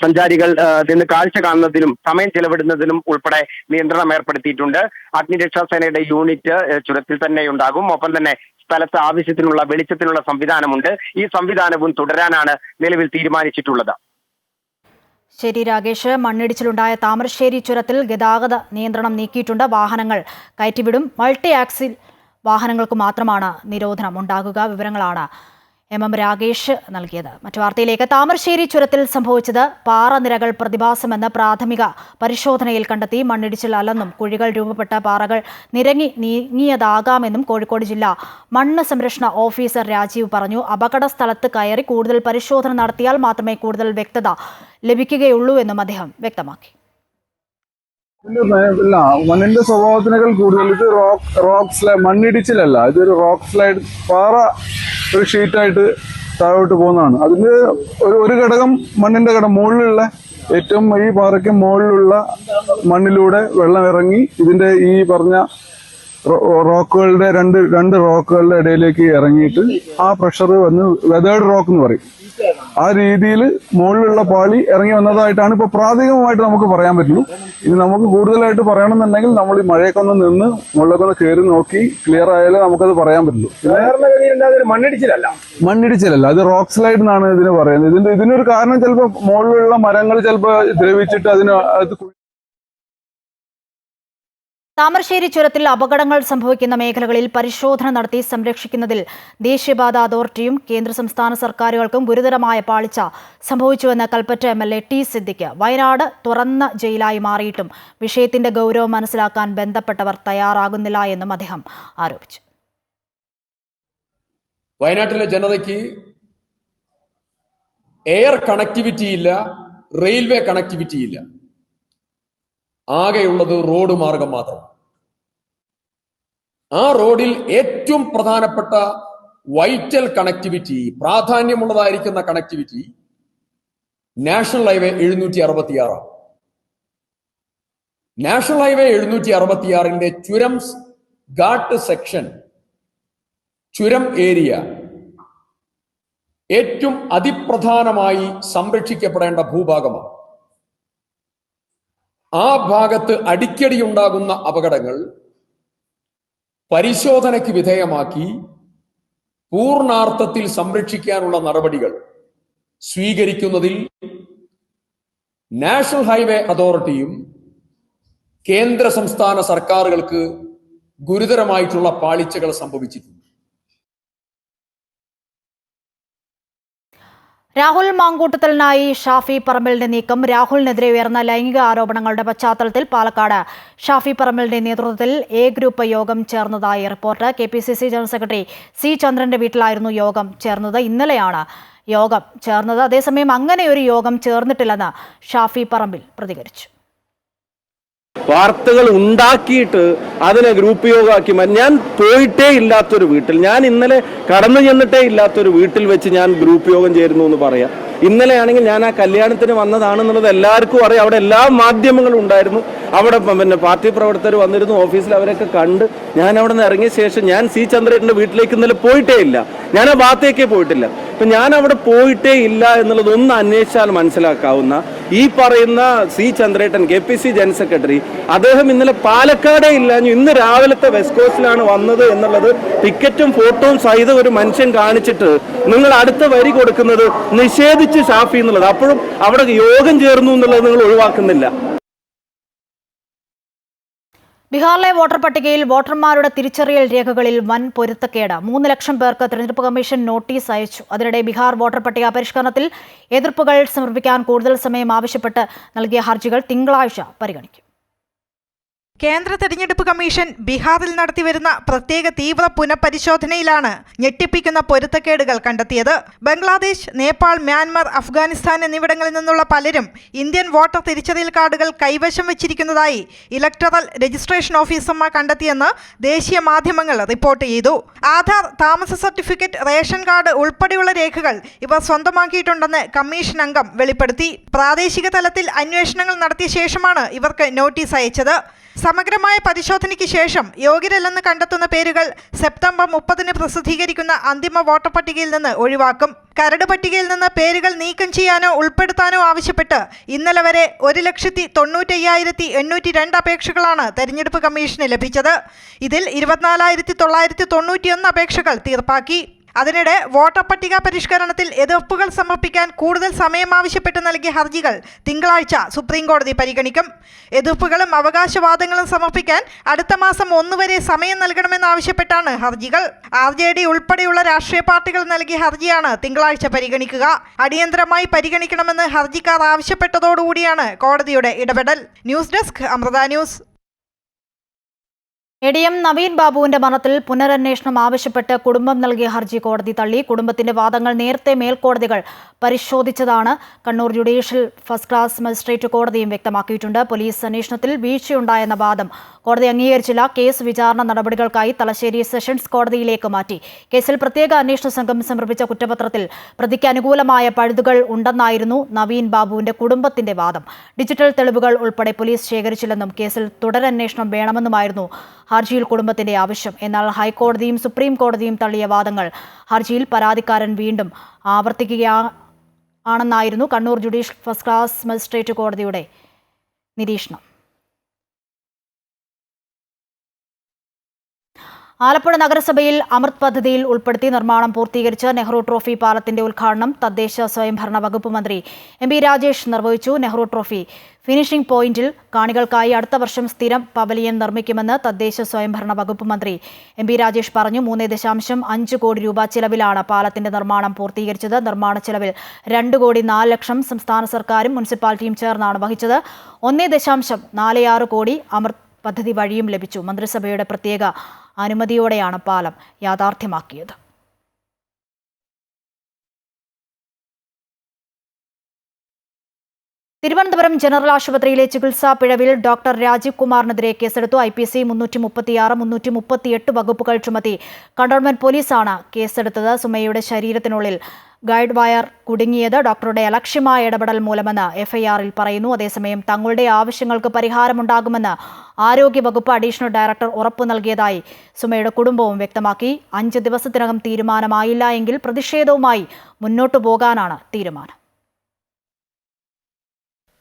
Speaker 5: സഞ്ചാരികൾ നിന്ന് കാഴ്ച കാണുന്നതിനും സമയം ചെലവിടുന്നതിനും ഉൾപ്പെടെ നിയന്ത്രണം ഏർപ്പെടുത്തിയിട്ടുണ്ട്. അഗ്നിരക്ഷാസേനയുടെ യൂണിറ്റ് ചുരത്തിൽ തന്നെ ഉണ്ടാകും. ഒപ്പം തന്നെ സ്ഥലത്ത് ആവശ്യത്തിനുള്ള വെളിച്ചത്തിനുള്ള സംവിധാനമുണ്ട്. ഈ സംവിധാനവും തുടരാനാണ് നിലവിൽ തീരുമാനിച്ചിട്ടുള്ളത്.
Speaker 1: ശരി രാഗേഷ്, മണ്ണിടിച്ചിലുണ്ടായ താമരശ്ശേരി ചുരത്തിൽ ഗതാഗത നിയന്ത്രണം നീക്കിയിട്ടുണ്ട്. വാഹനങ്ങൾ കയറ്റിവിടും. മൾട്ടി ആക്സിൽ വാഹനങ്ങൾക്ക് മാത്രമാണ് നിരോധനം ഉണ്ടാകുക. വിവരങ്ങളാണ് MM രാഗേഷ് നൽകിയത്. മറ്റു വാർത്തയിലേക്ക്. താമരശ്ശേരി ചുരത്തിൽ സംഭവിച്ചത് പാറനിരകൾ പ്രതിഭാസമെന്ന് പ്രാഥമിക പരിശോധനയിൽ കണ്ടെത്തി. മണ്ണിടിച്ചിൽ അല്ലെന്നും കുഴികൾ രൂപപ്പെട്ട പാറകൾ നിരങ്ങി നീങ്ങിയതാകാമെന്നും കോഴിക്കോട് ജില്ലാ മണ്ണ് സംരക്ഷണ ഓഫീസർ രാജീവ് പറഞ്ഞു. അപകട സ്ഥലത്ത് കയറി കൂടുതൽ പരിശോധന നടത്തിയാൽ മാത്രമേ കൂടുതൽ വ്യക്തത ലഭിക്കുകയുള്ളൂ എന്നും അദ്ദേഹം വ്യക്തമാക്കി.
Speaker 6: മണ്ണിന്റെ സ്വഭാവത്തിനേക്കാൾ കൂടുതൽ ഇത് റോക്ക് സ്ലൈഡ്, മണ്ണിടിച്ചിലല്ല, ഇതൊരു റോക്ക് സ്ലൈഡ്, പാറ ഒരു ഷീറ്റായിട്ട് താഴോട്ട് പോകുന്നതാണ്. അതിന്റെ ഒരു ഘടകം മണ്ണിന്റെ ഘടകം മുകളിലുള്ള ഏറ്റവും ഈ പാറയ്ക്ക് മുകളിലുള്ള മണ്ണിലൂടെ വെള്ളം ഇറങ്ങി ഇതിന്റെ ഈ പറഞ്ഞ റോക്കുകളുടെ രണ്ട് റോക്കുകളുടെ ഇടയിലേക്ക് ഇറങ്ങിയിട്ട് ആ പ്രഷർ വന്ന് വെതേർഡ് റോക്ക് എന്ന് പറയും. ആ രീതിയിൽ മുകളിലുള്ള പാളി ഇറങ്ങി വന്നതായിട്ടാണ് ഇപ്പൊ പ്രാഥമികമായിട്ട് നമുക്ക് പറയാൻ പറ്റുള്ളൂ. ഇനി നമുക്ക് കൂടുതലായിട്ട് പറയണമെന്നുണ്ടെങ്കിൽ നമ്മൾ ഈ മഴയൊക്കെ ഒന്ന് നിന്ന് മുകളിലൊക്കെ ഒന്ന് കയറി നോക്കി ക്ലിയർ ആയാലേ നമുക്കത് പറയാൻ പറ്റുള്ളൂ. മണ്ണിടിച്ചിലല്ല, അത് റോക്ക് സ്ലൈഡ് എന്നാണ് ഇതിന് പറയുന്നത്. ഇതിനൊരു കാരണം ചിലപ്പോൾ മുകളിലുള്ള മരങ്ങൾ ചിലപ്പോൾ ദ്രവിച്ചിട്ട്
Speaker 1: താമരശ്ശേരി ചുരത്തിൽ അപകടങ്ങൾ സംഭവിക്കുന്ന മേഖലകളിൽ പരിശോധന നടത്തി സംരക്ഷിക്കുന്നതിൽ ദേശീയപാത അതോറിറ്റിയും കേന്ദ്ര സംസ്ഥാന സർക്കാരുകൾക്കും ഗുരുതരമായ പാളിച്ച സംഭവിച്ചുവെന്ന് കൽപ്പറ്റ MLA T സിദ്ദിഖ്. വയനാട് തുറന്ന ജയിലായി മാറിയിട്ടും വിഷയത്തിന്റെ ഗൗരവം മനസ്സിലാക്കാൻ ബന്ധപ്പെട്ടവർ തയ്യാറാകുന്നില്ല എന്നും അദ്ദേഹം ആരോപിച്ചു.
Speaker 7: വയനാട്ടിലെ ജനതയ്ക്ക് എയർ കണക്ടിവിറ്റി ഇല്ല, റെയിൽവേ കണക്ടിവിറ്റി ഇല്ല. ആകെയുള്ളത് റോഡ് മാർഗം മാത്രം. ആ റോഡിൽ ഏറ്റവും പ്രധാനപ്പെട്ട വൈറ്റൽ കണക്ടിവിറ്റി, പ്രാധാന്യമുള്ളതായിരിക്കുന്ന connectivity national highway 766. National highway 766ന്റെ ചുരം ഘാട്ട് സെക്ഷൻ, ചുരം ഏരിയ ഏറ്റവും അതിപ്രധാനമായി സംരക്ഷിക്കപ്പെടേണ്ട ഭൂഭാഗമാണ്. ആ ഭാഗത്ത് അടിക്കടി ഉണ്ടാകുന്ന അപകടങ്ങൾ പരിശോധനയ്ക്ക് വിധേയമാക്കി പൂർണ്ണാർത്ഥത്തിൽ സംരക്ഷിക്കാനുള്ള നടപടികൾ സ്വീകരിക്കുന്നതിൽ നാഷണൽ ഹൈവേ അതോറിറ്റിയും കേന്ദ്ര സംസ്ഥാന സർക്കാരുകൾക്ക് ഗുരുതരമായിട്ടുള്ള പാളിച്ചകൾ സംഭവിച്ചിട്ടുണ്ട്.
Speaker 1: രാഹുൽ മാങ്കൂട്ടത്തിലിനായി ഷാഫി പറമ്പലിന്റെ നീക്കം. രാഹുലിനെതിരെ ഉയർന്ന ലൈംഗിക ആരോപണങ്ങളുടെ പശ്ചാത്തലത്തിൽ പാലക്കാട് ഷാഫി പറമ്പലിന്റെ നേതൃത്വത്തിൽ എ ഗ്രൂപ്പ് യോഗം ചേർന്നതായി report. KPCC general secretary C ചന്ദ്രന്റെ വീട്ടിലായിരുന്നു യോഗം ചേർന്നത്. ഇന്നലെയാണ് യോഗം ചേർന്നത്. അതേസമയം അങ്ങനെ ഒരു യോഗം ചേർന്നിട്ടില്ലെന്ന് ഷാഫി പറമ്പിൽ പ്രതികരിച്ചു.
Speaker 8: വാർത്തകൾ ഉണ്ടാക്കിയിട്ട് അതിനെ ഗ്രൂപ്പ് യോഗമാക്കി. ഞാൻ പോയിട്ടേ ഇല്ലാത്തൊരു വീട്ടിൽ, ഞാൻ ഇന്നലെ കടന്നു ചെന്നിട്ടേ ഇല്ലാത്തൊരു വീട്ടിൽ വെച്ച് ഞാൻ ഗ്രൂപ്പ് യോഗം ചേരുന്നു എന്ന് പറയാം. ഇന്നലെയാണെങ്കിൽ ഞാൻ ആ കല്യാണത്തിന് വന്നതാണെന്നുള്ളത് എല്ലാവർക്കും അറിയാം. അവിടെ എല്ലാ മാധ്യമങ്ങളും ഉണ്ടായിരുന്നു. അവിടെ പാർട്ടി പ്രവർത്തകർ വന്നിരുന്നു. ഓഫീസിൽ അവരൊക്കെ കണ്ട് ഞാൻ അവിടെ നിന്ന് ഇറങ്ങിയ ശേഷം ഞാൻ C ചന്ദ്രേട്ടൻ്റെ വീട്ടിലേക്ക് ഇന്നലെ പോയിട്ടേ ഇല്ല. ഞാൻ ആ ഭാഗത്തേക്കേ പോയിട്ടില്ല. അപ്പം ഞാൻ അവിടെ പോയിട്ടേ ഇല്ല എന്നുള്ളത് ഒന്ന് അന്വേഷിച്ചാൽ മനസ്സിലാക്കാവുന്ന ഈ പറയുന്ന C ചന്ദ്രേട്ടൻ KPCC ജനറൽ സെക്രട്ടറി, അദ്ദേഹം ഇന്നലെ പാലക്കാടേ ഇല്ലാഞ്ഞു ഇന്ന് രാവിലത്തെ വെസ്റ്റ് കോസ്റ്റിലാണ് വന്നത് എന്നുള്ളത് ടിക്കറ്റും ഫോട്ടോയും സഹിതം ഒരു മനുഷ്യൻ കാണിച്ചിട്ട് നിങ്ങൾ അടുത്ത വരി കൊടുക്കുന്നത് നിഷേധിച്ച് ഷാഫി എന്നുള്ളത്, അപ്പോഴും അവിടെ യോഗം ചേർന്നു എന്നുള്ളത് നിങ്ങൾ ഒഴിവാക്കുന്നില്ല.
Speaker 1: ബീഹാറിലെ വോട്ടർ പട്ടികയിൽ വോട്ടർമാരുടെ തിരിച്ചറിയൽ രേഖകളിൽ വൻ പൊരുത്തക്കേട്. 3 ലക്ഷം പേർക്ക് തെരഞ്ഞെടുപ്പ് കമ്മീഷൻ നോട്ടീസ് അയച്ചു. അതിനിടെ ബീഹാർ വോട്ടർ പട്ടിക പരിഷ്കരണത്തിൽ എതിർപ്പുകൾ സമർപ്പിക്കാൻ കൂടുതൽ സമയം ആവശ്യപ്പെട്ട് നൽകിയ ഹർജികൾ തിങ്കളാഴ്ച പരിഗണിക്കും.
Speaker 9: കേന്ദ്ര തെരഞ്ഞെടുപ്പ് കമ്മീഷൻ ബീഹാറിൽ നടത്തിവരുന്ന പ്രത്യേക തീവ്ര പുനഃപരിശോധനയിലാണ് ഞെട്ടിപ്പിക്കുന്ന പൊരുത്തക്കേടുകൾ കണ്ടെത്തിയത്. ബംഗ്ലാദേശ്, നേപ്പാൾ, മ്യാൻമർ, അഫ്ഗാനിസ്ഥാൻ എന്നിവിടങ്ങളിൽ നിന്നുള്ള പലരും ഇന്ത്യൻ വോട്ടർ തിരിച്ചറിയൽ കാർഡുകൾ കൈവശം വെച്ചിരിക്കുന്നതായി ഇലക്ടറൽ രജിസ്ട്രേഷൻ ഓഫീസർമാർ കണ്ടെത്തിയെന്ന് ദേശീയ മാധ്യമങ്ങൾ റിപ്പോർട്ട് ചെയ്തു. ആധാർ, താമസ സർട്ടിഫിക്കറ്റ്, റേഷൻ കാർഡ് ഉൾപ്പെടെയുള്ള രേഖകൾ ഇവർ സ്വന്തമാക്കിയിട്ടുണ്ടെന്ന് കമ്മീഷൻ അംഗം വെളിപ്പെടുത്തി. പ്രാദേശിക തലത്തിൽ അന്വേഷണങ്ങൾ നടത്തിയ ശേഷമാണ് ഇവർക്ക് നോട്ടീസ് അയച്ചത്. സമഗ്രമായ പരിശോധനയ്ക്ക് ശേഷം യോഗ്യരല്ലെന്ന് കണ്ടെത്തുന്ന പേരുകൾ സെപ്റ്റംബർ 30 പ്രസിദ്ധീകരിക്കുന്ന അന്തിമ വോട്ടർ പട്ടികയിൽ നിന്ന് ഒഴിവാക്കും. കരട് പട്ടികയിൽ നിന്ന് പേരുകൾ നീക്കം ചെയ്യാനോ ഉൾപ്പെടുത്താനോ ആവശ്യപ്പെട്ട് ഇന്നലെ വരെ 1,95,802 അപേക്ഷകളാണ് തെരഞ്ഞെടുപ്പ് കമ്മീഷന് ലഭിച്ചത്. ഇതിൽ 24,991 അപേക്ഷകൾ തീർപ്പാക്കി. അതിനിടെ വോട്ടർ പട്ടിക പരിഷ്കരണത്തിൽ എതിർപ്പുകൾ സമർപ്പിക്കാൻ കൂടുതൽ സമയം ആവശ്യപ്പെട്ട് നൽകിയ ഹർജികൾ തിങ്കളാഴ്ച സുപ്രീംകോടതി പരിഗണിക്കും. എതിർപ്പുകളും അവകാശവാദങ്ങളും സമർപ്പിക്കാൻ അടുത്ത മാസം 1 വരെ സമയം നൽകണമെന്നാവശ്യപ്പെട്ടാണ് ഹർജികൾ. RJD ഉൾപ്പെടെയുള്ള രാഷ്ട്രീയ പാർട്ടികൾ നൽകിയ ഹർജിയാണ് തിങ്കളാഴ്ച പരിഗണിക്കുക. അടിയന്തരമായി പരിഗണിക്കണമെന്ന് ഹർജിക്കാർ ആവശ്യപ്പെട്ടതോടുകൂടിയാണ് കോടതിയുടെ ഇടപെടൽ. News desk Amrita news.
Speaker 1: ADM Naveen ബാബുവിന്റെ മരണത്തിൽ പുനരന്വേഷണം ആവശ്യപ്പെട്ട് കുടുംബം നൽകിയ ഹർജി കോടതി തള്ളി. കുടുംബത്തിന്റെ വാദങ്ങൾ നേരത്തെ മേൽക്കോടതികൾ പരിശോധിച്ചതാണ്. Kannur judicial first class magistrate കോടതിയും വ്യക്തമാക്കിയിട്ടുണ്ട്. പോലീസ് അന്വേഷണത്തിൽ വീഴ്ചയുണ്ടായെന്ന വാദം കോടതി അംഗീകരിച്ചില്ല. കേസ് വിചാരണ നടപടികൾക്കായി തലശ്ശേരി സെഷൻസ് കോടതിയിലേക്ക് മാറ്റി. കേസിൽ പ്രത്യേക അന്വേഷണ സംഘം സമർപ്പിച്ച കുറ്റപത്രത്തിൽ പ്രതിക്ക് അനുകൂലമായ പഴുതുകൾ ഉണ്ടെന്നായിരുന്നു നവീൻ ബാബുവിന്റെ കുടുംബത്തിന്റെ വാദം. ഡിജിറ്റൽ തെളിവുകൾ ഉൾപ്പെടെ പോലീസ് ശേഖരിച്ചില്ലെന്നും കേസിൽ തുടരന്വേഷണം വേണമെന്നുമായിരുന്നു ഹർജിയിൽ കുടുംബത്തിന്റെ ആവശ്യം. എന്നാൽ ഹൈക്കോടതിയും സുപ്രീം കോടതിയും തള്ളിയ വാദങ്ങൾ ഹർജിയിൽ പരാതിക്കാരൻ വീണ്ടും ആവർത്തിക്കുകയാണെന്നായിരുന്നു Kannur judicial first class magistrate കോടതിയുടെ നിരീക്ഷണം. ആലപ്പുഴ നഗരസഭയിൽ അമൃത് പദ്ധതിയിൽ ഉൾപ്പെടുത്തി നിർമ്മാണം പൂർത്തീകരിച്ച നെഹ്റു ട്രോഫി പാലത്തിന്റെ ഉദ്ഘാടനം തദ്ദേശ സ്വയംഭരണ വകുപ്പ് മന്ത്രി MP രാജേഷ് നിർവഹിച്ചു. നെഹ്റു ട്രോഫി ഫിനിഷിംഗ് പോയിന്റിൽ കാണികൾക്കായി അടുത്ത വർഷം സ്ഥിരം പവലിയൻ നിർമ്മിക്കുമെന്ന് തദ്ദേശ സ്വയംഭരണ വകുപ്പ് മന്ത്രി MP രാജേഷ് പറഞ്ഞു. 3.5 കോടി രൂപ ചിലവിലാണ് പാലത്തിന്റെ നിർമ്മാണം പൂർത്തീകരിച്ചത്. നിർമ്മാണ ചിലവിൽ 2,04,00,000 സംസ്ഥാന സർക്കാരും മുനിസിപ്പാലിറ്റിയും ചേർന്നാണ് വഹിച്ചത്. 1.46 കോടി അമൃത് പദ്ധതി വഴിയും ലഭിച്ചു. മന്ത്രിസഭയുടെ പ്രത്യേക അനുമതിയോടെയാണ് പാലം യാഥാർത്ഥ്യമാക്കിയത്. തിരുവനന്തപുരം ജനറൽ ആശുപത്രിയിലെ ചികിത്സാ പിഴവിൽ ഡോക്ടർ രാജീവ് കുമാറിനെതിരെ കേസെടുത്തു. IPC 336, 338 വകുപ്പുകൾ ചുമത്തി കണ്ടോൺമെന്റ് പോലീസാണ് കേസെടുത്തത്. സുമയ്യയുടെ ശരീരത്തിനുള്ളിൽ ഗൈഡ് വയർ കുടുങ്ങിയത് ഡോക്ടറുടെ അലക്ഷ്യമായ ഇടപെടൽ മൂലമെന്ന് FIR-ൽ പറയുന്നു. അതേസമയം തങ്ങളുടെ ആവശ്യങ്ങൾക്ക് പരിഹാരമുണ്ടാകുമെന്ന് ആരോഗ്യവകുപ്പ് അഡീഷണൽ ഡയറക്ടർ ഉറപ്പു നൽകിയതായി സുമയുടെ കുടുംബവും വ്യക്തമാക്കി. 5 ദിവസത്തിനകം തീരുമാനമായില്ല എങ്കിൽ പ്രതിഷേധവുമായി മുന്നോട്ടു പോകാനാണ് തീരുമാനം.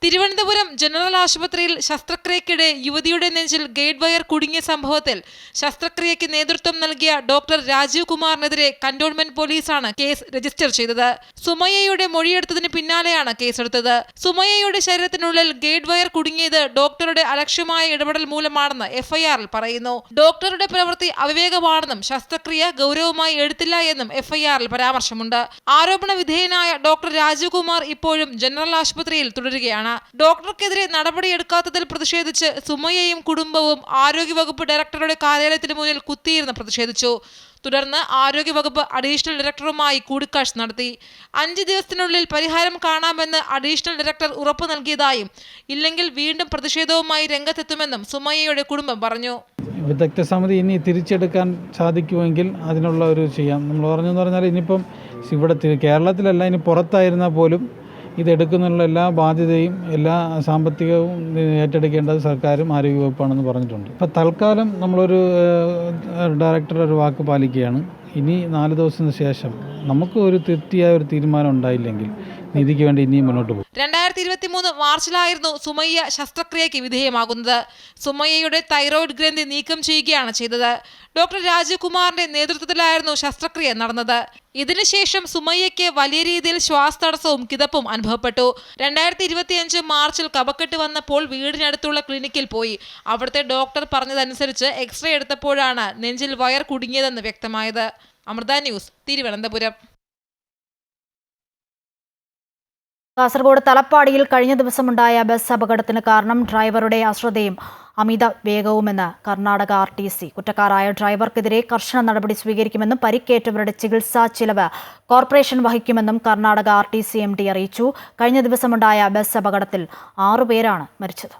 Speaker 10: തിരുവനന്തപുരം ജനറൽ ആശുപത്രിയിൽ ശസ്ത്രക്രിയക്കിടെ യുവതിയുടെ നെഞ്ചിൽ ഗൈഡ് വയർ കുടുങ്ങിയ സംഭവത്തിൽ ശസ്ത്രക്രിയയ്ക്ക് നേതൃത്വം നൽകിയ ഡോക്ടർ രാജീവ് കുമാറിനെതിരെ കന്റോൺമെന്റ് പോലീസാണ് കേസ് രജിസ്റ്റർ ചെയ്തത്. സുമയ്യയുടെ മൊഴിയെടുത്തതിന് പിന്നാലെയാണ് കേസെടുത്തത്. സുമയ്യയുടെ ശരീരത്തിനുള്ളിൽ ഗൈഡ് വയർ കുടുങ്ങിയത് ഡോക്ടറുടെ അലക്ഷ്യമായ ഇടപെടൽ മൂലമാണെന്ന് എഫ്ഐആറിൽ പറയുന്നു. ഡോക്ടറുടെ പ്രവൃത്തി അവിവേകമാണെന്നും ശസ്ത്രക്രിയ ഗൗരവമായി എടുത്തില്ല എന്നും എഫ്ഐആറിൽ പരാമർശമുണ്ട്. ആരോപണ വിധേയനായ ഡോക്ടർ രാജീവ് കുമാർ ഇപ്പോഴും ജനറൽ ആശുപത്രിയിൽ തുടരുകയാണ്. ഡോക്ടർക്കെതിരെ നടപടിയെടുക്കാത്തതിൽ പ്രതിഷേധിച്ച് സുമയ്യയും കുടുംബവും ആരോഗ്യവകുപ്പ് ഡയറക്ടറുടെ കാര്യാലയത്തിന് മുന്നിൽ കുത്തിയിരുന്ന് പ്രതിഷേധിച്ചു. തുടർന്ന് ആരോഗ്യവകുപ്പ് അഡീഷണൽ ഡയറക്ടറുമായി കൂടിക്കാഴ്ച നടത്തി. 5 ദിവസത്തിനുള്ളിൽ പരിഹാരം കാണാമെന്ന് അഡീഷണൽ ഡയറക്ടർ ഉറപ്പു നൽകിയതായും ഇല്ലെങ്കിൽ വീണ്ടും പ്രതിഷേധവുമായി രംഗത്തെത്തുമെന്നും സുമയ്യയുടെ കുടുംബം പറഞ്ഞു.
Speaker 11: വിദഗ്ധ സമിതി ഇനി തിരിച്ചെടുക്കാൻ സാധിക്കുമെങ്കിൽ അതിനുള്ള ഒരു ചെയ്യാം. നമ്മൾ പറഞ്ഞെന്ന് പറഞ്ഞാൽ ഇനിയിപ്പം ഇവിടെ കേരളത്തിലല്ല, ഇനി പുറത്തായിരുന്നാൽ പോലും ഇതെടുക്കുന്നതിനുള്ള എല്ലാ ബാധ്യതയും എല്ലാ സാമ്പത്തികവും ഏറ്റെടുക്കേണ്ടത് സർക്കാരും ആരോഗ്യവകുപ്പാണെന്ന് പറഞ്ഞിട്ടുണ്ട്. അപ്പോൾ തൽക്കാലം നമ്മളൊരു ഡയറക്ടറുടെ ഒരു വാക്ക് പാലിക്കുകയാണ്. ഇനി 4 ദിവസത്തിന് ശേഷം നമുക്ക് ഒരു തെറ്റിയായ ഒരു തീരുമാനം ഉണ്ടായില്ലെങ്കിൽ നീതിക്ക് വേണ്ടി ഇനിയും മുന്നോട്ട് പോകും.
Speaker 10: 2023 മാർച്ചിലായിരുന്നു സുമയ്യ ശസ്ത്രക്രിയയ്ക്ക് വിധേയമാകുന്നത്. സുമയ്യയുടെ തൈറോയിഡ് ഗ്രന്ഥി നീക്കം ചെയ്യുകയാണ് ചെയ്തത്. ഡോക്ടർ രാജീവ് കുമാറിന്റെ നേതൃത്വത്തിലായിരുന്നു ശസ്ത്രക്രിയ നടന്നത്. ഇതിനുശേഷം സുമയ്യയ്ക്ക് വലിയ രീതിയിൽ ശ്വാസതടസ്സവും കിതപ്പും അനുഭവപ്പെട്ടു. 2025 മാർച്ചിൽ കഫക്കെട്ട് വന്നപ്പോൾ വീടിനടുത്തുള്ള ക്ലിനിക്കിൽ പോയി. അവിടുത്തെ ഡോക്ടർ പറഞ്ഞതനുസരിച്ച് എക്സ്റേ എടുത്തപ്പോഴാണ് നെഞ്ചിൽ വയർ കുടുങ്ങിയതെന്ന് വ്യക്തമായത്. അമൃത ന്യൂസ്, തിരുവനന്തപുരം.
Speaker 1: കാസർഗോഡ് തലപ്പാടിയിൽ കഴിഞ്ഞ ദിവസമുണ്ടായ ബസ് അപകടത്തിന് കാരണം ഡ്രൈവറുടെ അശ്രദ്ധയും അമിത വേഗവുമെന്ന് കർണാടക RTC. കുറ്റക്കാരായ ഡ്രൈവർക്കെതിരെ കർശന നടപടി സ്വീകരിക്കുമെന്നും പരിക്കേറ്റവരുടെ ചികിത്സാ ചിലവ് കോർപ്പറേഷൻ വഹിക്കുമെന്നും കർണാടക RTC MD അറിയിച്ചു. കഴിഞ്ഞ ദിവസമുണ്ടായ ബസ് അപകടത്തിൽ 6 പേരാണ് മരിച്ചത്.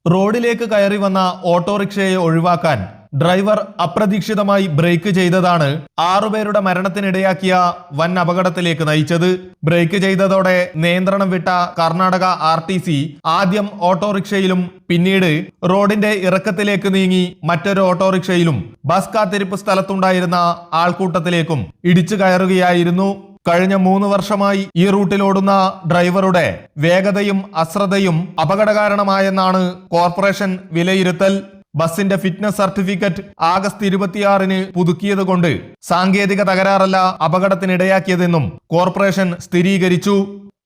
Speaker 12: റോഡിലേക്ക് കയറി വന്ന ഓട്ടോറിക്ഷയെ ഒഴിവാക്കാൻ ഡ്രൈവർ അപ്രതീക്ഷിതമായി ബ്രേക്ക് ചെയ്തതാണ് 6 പേരുടെ മരണത്തിനിടയാക്കിയ വൻ അപകടത്തിലേക്ക് നയിച്ചത്. ബ്രേക്ക് ചെയ്തതോടെ നിയന്ത്രണം വിട്ട കർണാടക RTC ആദ്യം ഓട്ടോറിക്ഷയിലും പിന്നീട് റോഡിന്റെ ഇറക്കത്തിലേക്ക് നീങ്ങി മറ്റൊരു ഓട്ടോറിക്ഷയിലും ബസ് കാത്തിരിപ്പ് സ്ഥലത്തുണ്ടായിരുന്ന ആൾക്കൂട്ടത്തിലേക്കും ഇടിച്ചു കയറുകയായിരുന്നു. കഴിഞ്ഞ 3 വർഷമായി ഈ റൂട്ടിലോടുന്ന ഡ്രൈവറുടെ വേഗതയും അശ്രദ്ധയും അപകടകാരണമായെന്നാണ് കോർപ്പറേഷൻ വിലയിരുത്തൽ. ബസിന്റെ ഫിറ്റ്നസ് സർട്ടിഫിക്കറ്റ് ആഗസ്റ്റ് 26-ന് പുതുക്കിയതുകൊണ്ട് സാങ്കേതിക തകരാറല്ല അപകടത്തിനിടയാക്കിയതെന്നും കോർപ്പറേഷൻ സ്ഥിരീകരിച്ചു.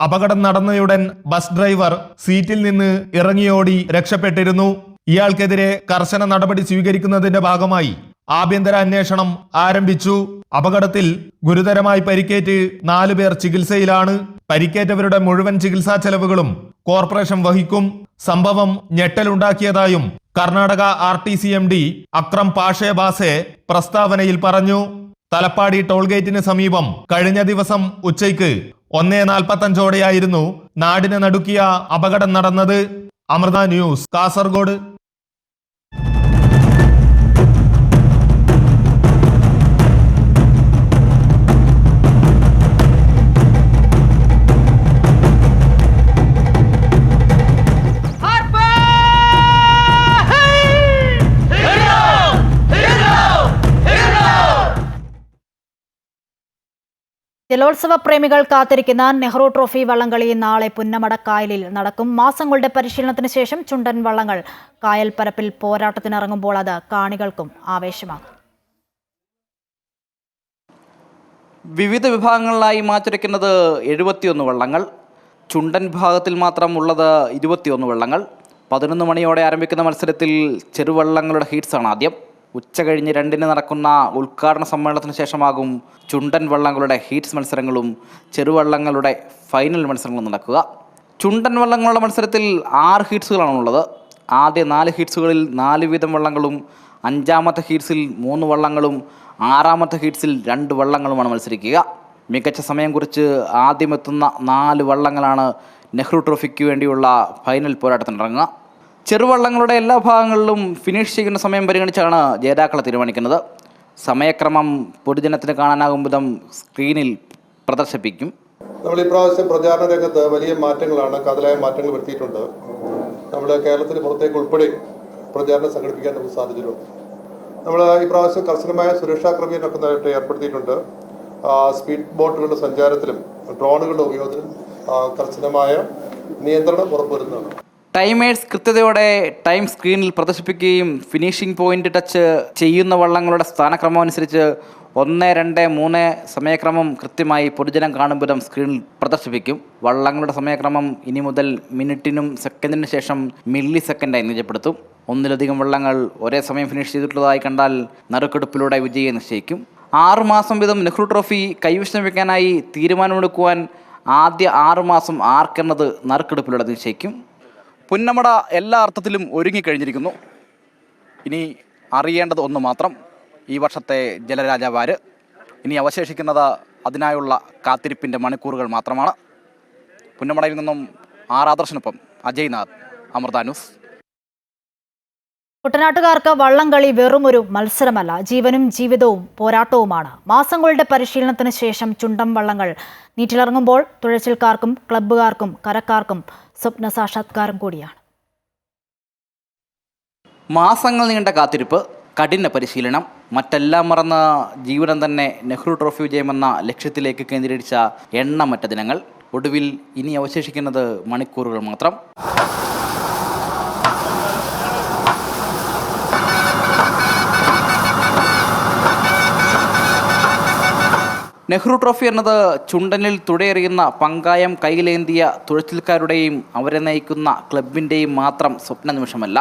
Speaker 12: അപകടം നടന്നയുടൻ ബസ് ഡ്രൈവർ സീറ്റിൽ നിന്ന് ഇറങ്ങിയോടി രക്ഷപ്പെട്ടിരുന്നു. ഇയാൾക്കെതിരെ കർശന നടപടി സ്വീകരിക്കുന്നതിന്റെ ഭാഗമായി ആഭ്യന്തര അന്വേഷണം ആരംഭിച്ചു. അപകടത്തിൽ ഗുരുതരമായി പരിക്കേറ്റ് 4 പേർ ചികിത്സയിലാണ്. പരിക്കേറ്റവരുടെ മുഴുവൻ ചികിത്സാ ചെലവുകളും കോർപ്പറേഷൻ വഹിക്കും. സംഭവം ഞെട്ടലുണ്ടാക്കിയതായും കർണാടക RTC MD അക്രം പാഷെ ബാസെ പ്രസ്താവനയിൽ പറഞ്ഞു. തലപ്പാടി ടോൾഗേറ്റിന് സമീപം കഴിഞ്ഞ ദിവസം ഉച്ചയ്ക്ക് 1:45 നാടിനെ നടുക്കിയ അപകടം നടന്നത്. അമൃത ന്യൂസ്, കാസർഗോഡ്.
Speaker 1: ജലോത്സവ പ്രേമികൾ കാത്തിരിക്കുന്ന നെഹ്റു ട്രോഫി വള്ളംകളി നാളെ പുന്നമടക്കായലിൽ നടക്കും. മാസങ്ങളുടെ പരിശീലനത്തിന് ശേഷം ചുണ്ടൻ വള്ളങ്ങൾ കായൽ പരപ്പിൽ പോരാട്ടത്തിനിറങ്ങുമ്പോൾ അത് കാണികൾക്കും ആവേശമാകും.
Speaker 13: വിവിധ വിഭാഗങ്ങളിലായി മാറ്റുരയ്ക്കുന്നത് 71 വള്ളങ്ങൾ. ചുണ്ടൻ വിഭാഗത്തിൽ മാത്രം ഉള്ളത് 21 വള്ളങ്ങൾ. 11 മണിയോടെ ആരംഭിക്കുന്ന മത്സരത്തിൽ ചെറുവള്ളങ്ങളുടെ ഹീറ്റ്സാണ് ആദ്യം. ഉച്ച കഴിഞ്ഞ് 2-ന് നടക്കുന്ന ഉദ്ഘാടന സമ്മേളനത്തിന് ശേഷമാകും ചുണ്ടൻ വള്ളങ്ങളുടെ ഹീറ്റ്സ് മത്സരങ്ങളും ചെറുവള്ളങ്ങളുടെ ഫൈനൽ മത്സരങ്ങളും നടക്കുക. ചുണ്ടൻ വള്ളങ്ങളുടെ മത്സരത്തിൽ 6 ഹീറ്റ്സുകളാണുള്ളത്. ആദ്യ 4 ഹീറ്റ്സുകളിൽ 4 വീതം വള്ളങ്ങളും 5-ാമത്തെ ഹീറ്റ്സിൽ 3 വള്ളങ്ങളും 6-ാമത്തെ ഹീറ്റ്സിൽ 2 വള്ളങ്ങളുമാണ് മത്സരിക്കുക. മികച്ച സമയം കുറിച്ച് ആദ്യമെത്തുന്ന 4 വള്ളങ്ങളാണ് നെഹ്റു ട്രോഫിക്ക് വേണ്ടിയുള്ള ഫൈനൽ പോരാട്ടത്തിനിറങ്ങുക. ചെറുവള്ളങ്ങളുടെ എല്ലാ ഭാഗങ്ങളിലും ഫിനിഷ് ചെയ്യുന്ന സമയം പരിഗണിച്ചാണ് ജേതാക്കളെ തീരുമാനിക്കുന്നത്. സമയക്രമം പൊതുജനത്തിന് കാണാനാകും വിധം സ്ക്രീനിൽ പ്രദർശിപ്പിക്കും.
Speaker 14: നമ്മൾ ഈ പ്രാവശ്യം പ്രചാരണ രംഗത്ത് വലിയ മാറ്റങ്ങളാണ്, കാതലായ മാറ്റങ്ങൾ വരുത്തിയിട്ടുണ്ട്. നമ്മുടെ കേരളത്തിന് പുറത്തേക്ക് ഉൾപ്പെടെ പ്രചാരണം സംഘടിപ്പിക്കാൻ നമുക്ക് സാധിച്ചിട്ടുണ്ട്. നമ്മൾ ഈ പ്രാവശ്യം കർശനമായ സുരക്ഷാ ക്രമീകരണമൊക്കെ ഏർപ്പെടുത്തിയിട്ടുണ്ട്. സ്പീഡ് ബോട്ടുകളുടെ സഞ്ചാരത്തിലും ഡ്രോണുകളുടെ ഉപയോഗത്തിൽ കർശനമായ നിയന്ത്രണം ഉറപ്പുവരുന്നതാണ്.
Speaker 13: ടൈമേഴ്സ് കൃത്യതയോടെ ടൈം സ്ക്രീനിൽ പ്രദർശിപ്പിക്കുകയും ഫിനിഷിംഗ് പോയിന്റ് ടച്ച് ചെയ്യുന്ന വള്ളങ്ങളുടെ സ്ഥാനക്രമം അനുസരിച്ച് 1, 2, 3 സമയക്രമം കൃത്യമായി പൊതുജനം കാണും വിധം സ്ക്രീനിൽ പ്രദർശിപ്പിക്കും. വള്ളങ്ങളുടെ സമയക്രമം ഇനി മുതൽ മിനിറ്റിനും സെക്കൻഡിനും ശേഷം മില്ലി സെക്കൻഡായി നിജപ്പെടുത്തും. ഒന്നിലധികം വള്ളങ്ങൾ ഒരേ സമയം ഫിനിഷ് ചെയ്തിട്ടുള്ളതായി കണ്ടാൽ നറുക്കെടുപ്പിലൂടെ വിജയം നിശ്ചയിക്കും. 6 മാസം വീതം നെഹ്റു ട്രോഫി കൈവശം വയ്ക്കാനായി തീരുമാനമെടുക്കുവാൻ ആദ്യ 6 മാസം ആർക്കെന്നത് നറുക്കെടുപ്പിലൂടെ നിശ്ചയിക്കും. പുന്നമട എല്ലാ അർത്ഥത്തിലും ഒരുങ്ങിക്കഴിഞ്ഞിരിക്കുന്നു. ഇനി അറിയേണ്ടത് ഒന്ന് മാത്രം, ഈ വർഷത്തെ ജലരാജാവാര്. ഇനി അവശേഷിക്കുന്നത് അതിനായുള്ള കാത്തിരിപ്പിൻ്റെ മണിക്കൂറുകൾ മാത്രമാണ്. പുന്നമടയിൽ നിന്നും ആദർശനൊപ്പം അജയ്നാഥ്, അമൃത ന്യൂസ്.
Speaker 1: കുട്ടനാട്ടുകാർക്ക് വള്ളംകളി വെറുമൊരു മത്സരമല്ല, ജീവനും ജീവിതവും പോരാട്ടവുമാണ്. മാസങ്ങളുടെ പരിശീലനത്തിന് ശേഷം ചുണ്ടൻ വള്ളങ്ങൾ നീറ്റിലിറങ്ങുമ്പോൾ തുഴച്ചിൽക്കാർക്കും ക്ലബ്ബുകാർക്കും കരക്കാർക്കും സ്വപ്ന സാക്ഷാത്കാരം കൂടിയാണ്.
Speaker 13: മാസങ്ങൾ നീണ്ട കാത്തിരിപ്പ്, കഠിന പരിശീലനം, മറ്റെല്ലാം മറന്ന ജീവിതം തന്നെ നെഹ്റു ട്രോഫി വിജയമെന്ന ലക്ഷ്യത്തിലേക്ക് കേന്ദ്രീകരിച്ച എണ്ണമറ്റ ദിനങ്ങൾ. ഒടുവിൽ ഇനി അവശേഷിക്കുന്നത് മണിക്കൂറുകൾ മാത്രം. നെഹ്റു ട്രോഫി എന്നത് ചുണ്ടനിൽ തുഴയെറിയുന്ന പങ്കായം കൈയിലേന്തിയ തുഴച്ചിൽക്കാരുടെയും അവരെ നയിക്കുന്ന ക്ലബിൻ്റെയും മാത്രം സ്വപ്ന നിമിഷമല്ല.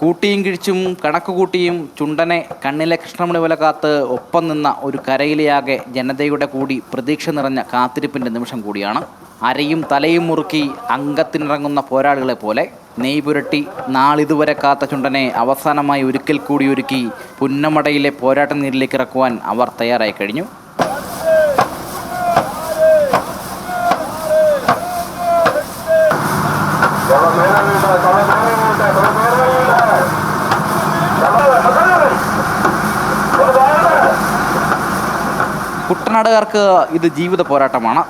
Speaker 13: കൂട്ടിയും കിഴിച്ചും കണക്കുകൂട്ടിയും ചുണ്ടനെ കണ്ണിലെ കൃഷ്ണമണി പോലെ കാത്ത് ഒപ്പം നിന്ന ഒരു കരയിലെയാകെ ജനതയുടെ കൂടി പ്രതീക്ഷ നിറഞ്ഞ കാത്തിരിപ്പിൻ്റെ നിമിഷം കൂടിയാണ്. അരയും തലയും മുറുക്കി അംഗത്തിനിറങ്ങുന്ന പോരാളികളെ പോലെ നെയ് പുരട്ടി നാളിതുവരെ കാത്ത ചുണ്ടനെ അവസാനമായി ഒരിക്കൽ കൂടി ഒരുക്കി പുന്നമടയിലെ പോരാട്ട നീരിലേക്ക് ഇറക്കുവാൻ അവർ തയ്യാറായി കഴിഞ്ഞു. കുട്ടനാടുകാർക്ക് ഇത് ജീവിത പോരാട്ടമാണ്.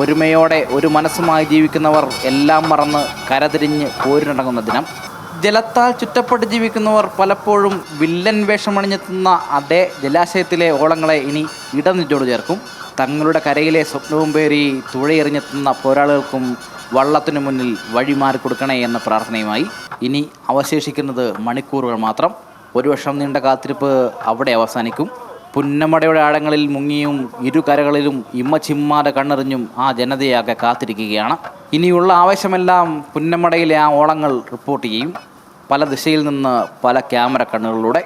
Speaker 13: ഒരുമയോടെ ഒരു മനസ്സുമായി ജീവിക്കുന്നവർ എല്ലാം മറന്ന് കരതിരിഞ്ഞ് പോരിനിറങ്ങുന്ന ദിനം. ജലത്താൽ ചുറ്റപ്പെട്ട് ജീവിക്കുന്നവർ പലപ്പോഴും വില്ലൻ വേഷമണിഞ്ഞെത്തുന്ന അതേ ജലാശയത്തിലെ ഓളങ്ങളെ ഇനി ഇടനെഞ്ചോട് ചേർക്കും. തങ്ങളുടെ കരയിലെ സ്വപ്നവും പേറി തുഴയെറിഞ്ഞെത്തുന്ന പോരാളികൾക്കും വള്ളത്തിനു മുന്നിൽ വഴിമാറി കൊടുക്കണേ എന്ന പ്രാർത്ഥനയുമായി ഇനി അവശേഷിക്കുന്നത് മണിക്കൂറുകൾ മാത്രം. ഒരു വർഷം നീണ്ട കാത്തിരിപ്പ് അവിടെ അവസാനിക്കും. പുന്നമടയുടെ ആഴങ്ങളിൽ മുങ്ങിയും ഇരുകരകളിലും ചിമ്മാതെ കണ്ണെറിഞ്ഞും ആ ജനതയാകെ കാത്തിരിക്കുകയാണ്. ഇനിയുള്ള ആവേശമെല്ലാം പുന്നമടയിലെ ആ ഓളങ്ങൾ റിപ്പോർട്ട് ചെയ്യും, പല ദിശയിൽ നിന്ന് പല ക്യാമറ കണ്ണുകളിലൂടെ.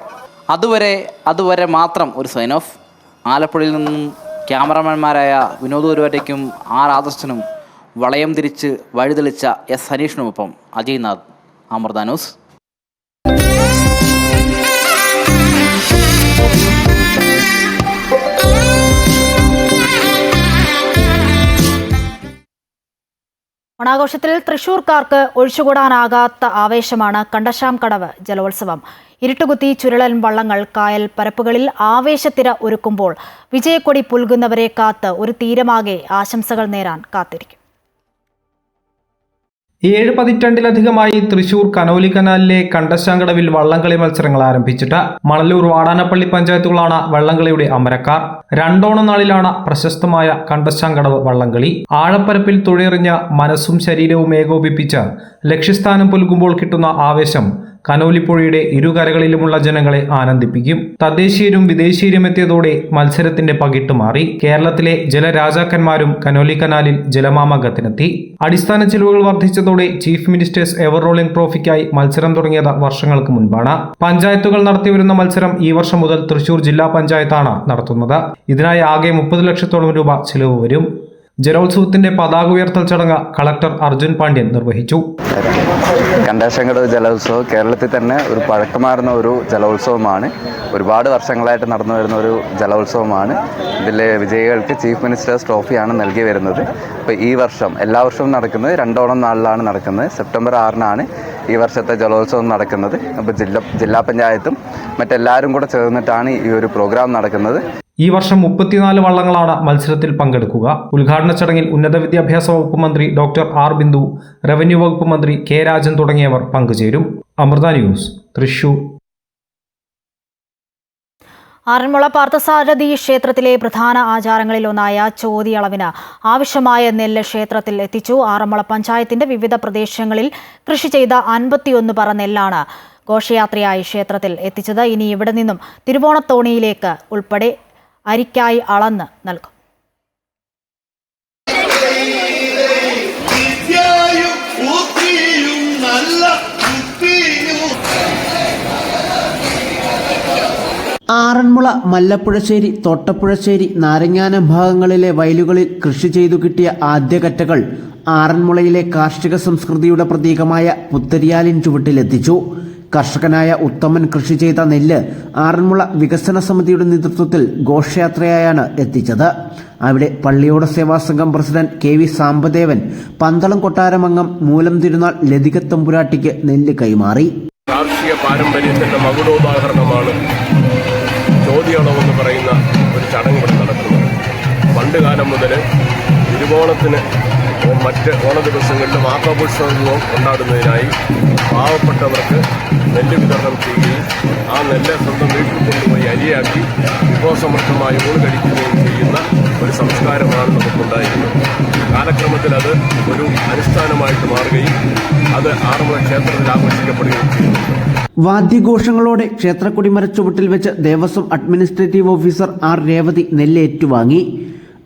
Speaker 13: അതുവരെ മാത്രം ഒരു സൈൻ ഓഫ്. ആലപ്പുഴയിൽ നിന്നും ക്യാമറമാൻമാരായ വിനോദ് ഒരുവരയ്ക്കും ആദർശനും വളയം തിരിച്ച് വഴിതെളിച്ച എസ് ഹനീഷിനുമൊപ്പം അജയ്നാഥ്, അമൃത ന്യൂസ്.
Speaker 1: ഓണാഘോഷത്തിൽ തൃശൂർക്കാർക്ക് ഒഴിച്ചുകൂടാനാകാത്ത ആവേശമാണ് കണ്ടശാം കടവ് ജലോത്സവം. ഇരുട്ടുകുത്തി ചുരുളൻ വള്ളങ്ങൾ കായൽ പരപ്പുകളിൽ ആവേശത്തിര ഒരുക്കുമ്പോൾ വിജയക്കൊടി പുൽകുന്നവരെ കാത്ത് ഒരു തീരമാകെ ആശംസകൾ നേരാൻ കാത്തിരിക്കും.
Speaker 15: 7 പതിറ്റാണ്ടിലധികമായി തൃശൂർ കനോലി കനാലിലെ കണ്ടശാങ്കടവിൽ വള്ളംകളി മത്സരങ്ങൾ ആരംഭിച്ചിട്ട് മണലൂർ വാടാനപ്പള്ളി പഞ്ചായത്തുകളാണ് വള്ളംകളിയുടെ അമരക്കാർ. രണ്ടോണം നാളിലാണ് പ്രശസ്തമായ കണ്ടശാങ്കടവ് വള്ളംകളി. ആഴപ്പരപ്പിൽ തുഴയെറിഞ്ഞ് മനസ്സും ശരീരവും ഏകോപിപ്പിച്ച് ലക്ഷ്യസ്ഥാനം പുൽകുമ്പോൾ കിട്ടുന്ന ആവേശം കനോലിപ്പുഴയുടെ ഇരുകരകളിലുമുള്ള ജനങ്ങളെ ആനന്ദിപ്പിക്കും. തദ്ദേശീയരും വിദേശീയരും എത്തിയതോടെ മത്സരത്തിന്റെ പകിട്ട് മാറി. കേരളത്തിലെ ജലരാജാക്കന്മാരും കനോലി കനാലിൽ ജലമാമാങ്കത്തിനെത്തി. അടിസ്ഥാന ചെലവുകൾ വർദ്ധിച്ചതോടെ ചീഫ് മിനിസ്റ്റേഴ്സ് എവർ റോളിംഗ് ട്രോഫിക്കായി മത്സരം തുടങ്ങിയത് വർഷങ്ങൾക്ക് മുൻപാണ്. പഞ്ചായത്തുകൾ നടത്തിവരുന്ന മത്സരം ഈ വർഷം മുതൽ തൃശൂർ ജില്ലാ പഞ്ചായത്താണ് നടത്തുന്നത്. ഇതിനായി ആകെ 30 ലക്ഷത്തോളം രൂപ ചെലവ് വരും. ജലോത്സവത്തിന്റെ പതാക ഉയർത്തൽ ചടങ്ങ് കളക്ടർ അർജുൻ പാണ്ഡ്യൻ നിർവഹിച്ചു.
Speaker 16: കണ്ടശാങ്കടവ് ജലോത്സവം കേരളത്തിൽ തന്നെ ഒരു പഴക്കമാർന്ന ഒരു ജലോത്സവമാണ്. ഒരുപാട് വർഷങ്ങളായിട്ട് നടന്നു വരുന്ന ഒരു ജലോത്സവമാണ്. ഇതിലെ വിജയികൾക്ക് ചീഫ് മിനിസ്റ്റേഴ്സ് ട്രോഫിയാണ് നൽകി വരുന്നത്. അപ്പോൾ ഈ വർഷം എല്ലാ വർഷവും നടക്കുന്നത് രണ്ടോണം നാളിലാണ് നടക്കുന്നത്. സെപ്റ്റംബർ 6-നാണ് ഈ വർഷത്തെ ജലോത്സവം നടക്കുന്നത്. അപ്പോൾ ജില്ലാ പഞ്ചായത്തും മറ്റെല്ലാവരും കൂടെ ചേർന്നിട്ടാണ് ഈ ഒരു പ്രോഗ്രാം നടക്കുന്നത്.
Speaker 15: ഈ വർഷം 34 വള്ളങ്ങളാണ് മത്സരത്തിൽ പങ്കെടുക്കുക. ഉദ്ഘാടന ചടങ്ങിൽ ഉന്നത വിദ്യാഭ്യാസ വകുപ്പ് മന്ത്രി ഡോക്ടർ ആർ ബിന്ദു, റവന്യൂ വകുപ്പ് മന്ത്രി കെ രാജൻ തുടങ്ങിയവർ പങ്കുചേരും. അമൃത ന്യൂസ്, തൃശൂർ.
Speaker 1: ആറന്മുള പാർത്ഥസാരഥി ക്ഷേത്രത്തിലെ പ്രധാന ആചാരങ്ങളിലൊന്നായ ചോതിയളവിന് ആവശ്യമായ നെല്ല് ക്ഷേത്രത്തിൽ എത്തിച്ചു. ആറന്മുള പഞ്ചായത്തിന്റെ വിവിധ പ്രദേശങ്ങളിൽ കൃഷി ചെയ്ത 51 പറ നെല്ലാണ് ഘോഷയാത്രയായി ക്ഷേത്രത്തിൽ എത്തിച്ചത്. ഇനി ഇവിടെ നിന്നും തിരുവോണത്തോണിയിലേക്ക് ഉൾപ്പെടെ അരിക്കായി അളന്ന് നൽകും.
Speaker 17: ആറന്മുള മല്ലപ്പുഴശ്ശേരി, തോട്ടപ്പുഴശ്ശേരി, നാരങ്ങാനം ഭാഗങ്ങളിലെ വയലുകളിൽ കൃഷി ചെയ്തു കിട്ടിയ ആദ്യകറ്റകൾ ആറന്മുളയിലെ കാർഷിക സംസ്കൃതിയുടെ പ്രതീകമായ പുത്തരിയാലിൻ ചുവട്ടിലെത്തിച്ചു. കർഷകനായ ഉത്തമൻ കൃഷി ചെയ്ത നെല്ല് ആറന്മുള വികസന സമിതിയുടെ നേതൃത്വത്തിൽ ഘോഷയാത്രയായാണ് എത്തിച്ചത്. അവിടെ പള്ളിയോട സേവാ സംഘം പ്രസിഡന്റ് KV സാമ്പദേവൻ, പന്തളം കൊട്ടാരമംഗം മൂലം തിരുനാൾ ലതിക തമ്പുരാട്ടിക്ക് നെല്ല് കൈമാറി.
Speaker 18: കാർഷിക പാരമ്പര്യത്തിന്റെ മകുടോദാഹരണമാണ് ചോതിയളവെന്ന് പറയുന്ന ഒരു ചടങ്ങ് ഇവിടെ നടക്കുന്നത്. പണ്ടുകാലം മുതൽ തിരുവോണത്തിന് മറ്റ് ഓണ ദിവസങ്ങളിലും ആഘോഷോത്സവം കൊണ്ടാടുന്നതിനായി പാവപ്പെട്ടവർക്ക് നെല്ല് വിതരണം ചെയ്യുകയും ആ നെല്ല് സ്വന്തം വീട്ടിൽ കൊണ്ടുപോയി അരിയാക്കി വിഭവസമൃദ്ധമായി ഊണ് കഴിക്കുകയും ചെയ്യുന്ന ഒരു സംസ്കാരമാണ് നമുക്കുണ്ടായിരുന്നത്. കാലക്രമത്തിൽ അത് ഒരു അനുഷ്ഠാനമായിട്ട് മാറുകയും അത് ആറന്മുള ക്ഷേത്രത്തിൽ ആഘോഷിക്കപ്പെടുകയും ചെയ്യുന്നു.
Speaker 17: വാദ്യഘോഷങ്ങളോടെ ക്ഷേത്രക്കൊടിമര ചുവട്ടിൽ വെച്ച് Devaswom administrative officer R. Revathi നെല്ല് ഏറ്റുവാങ്ങി.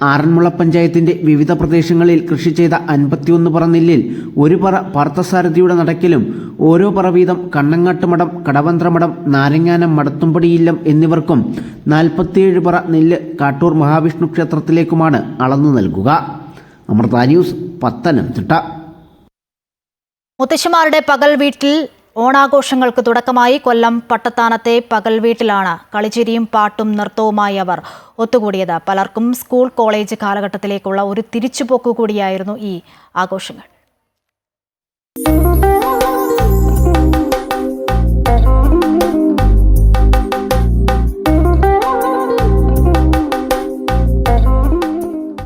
Speaker 17: ആറന്മുള പഞ്ചായത്തിന്റെ വിവിധ പ്രദേശങ്ങളിൽ കൃഷി ചെയ്ത 51 പറ നെല്ലിൽ 1 പറ പാർത്ഥസാരഥിയുടെ നടക്കിലും ഓരോ പറ വീതം കണ്ണങ്ങാട്ടുമഠം, കടവന്ത്രമഠം, നാരങ്ങാനം, മടത്തുംപടിയില്ലം എന്നിവർക്കും 47 പറ നെല്ല് കാട്ടൂർ മഹാവിഷ്ണു ക്ഷേത്രത്തിലേക്കുമാണ് അളന്നു നൽകുക. അമൃത ന്യൂസ്, പത്തനംതിട്ട.
Speaker 1: മുത്തശ്ശിമാരുടെ പകൽ വീട്ടിൽ ഓണാഘോഷങ്ങൾക്ക് തുടക്കമായി. കൊല്ലം പട്ടത്താനത്തെ പകൽ വീട്ടിലാണ് കളിച്ചിരിയും പാട്ടും നൃത്തവുമായി അവർ ഒത്തുകൂടിയത്. പലർക്കും സ്കൂൾ കോളേജ് കാലഘട്ടത്തിലേക്കുള്ള ഒരു തിരിച്ചുപോക്കു കൂടിയായിരുന്നു ഈ ആഘോഷങ്ങൾ.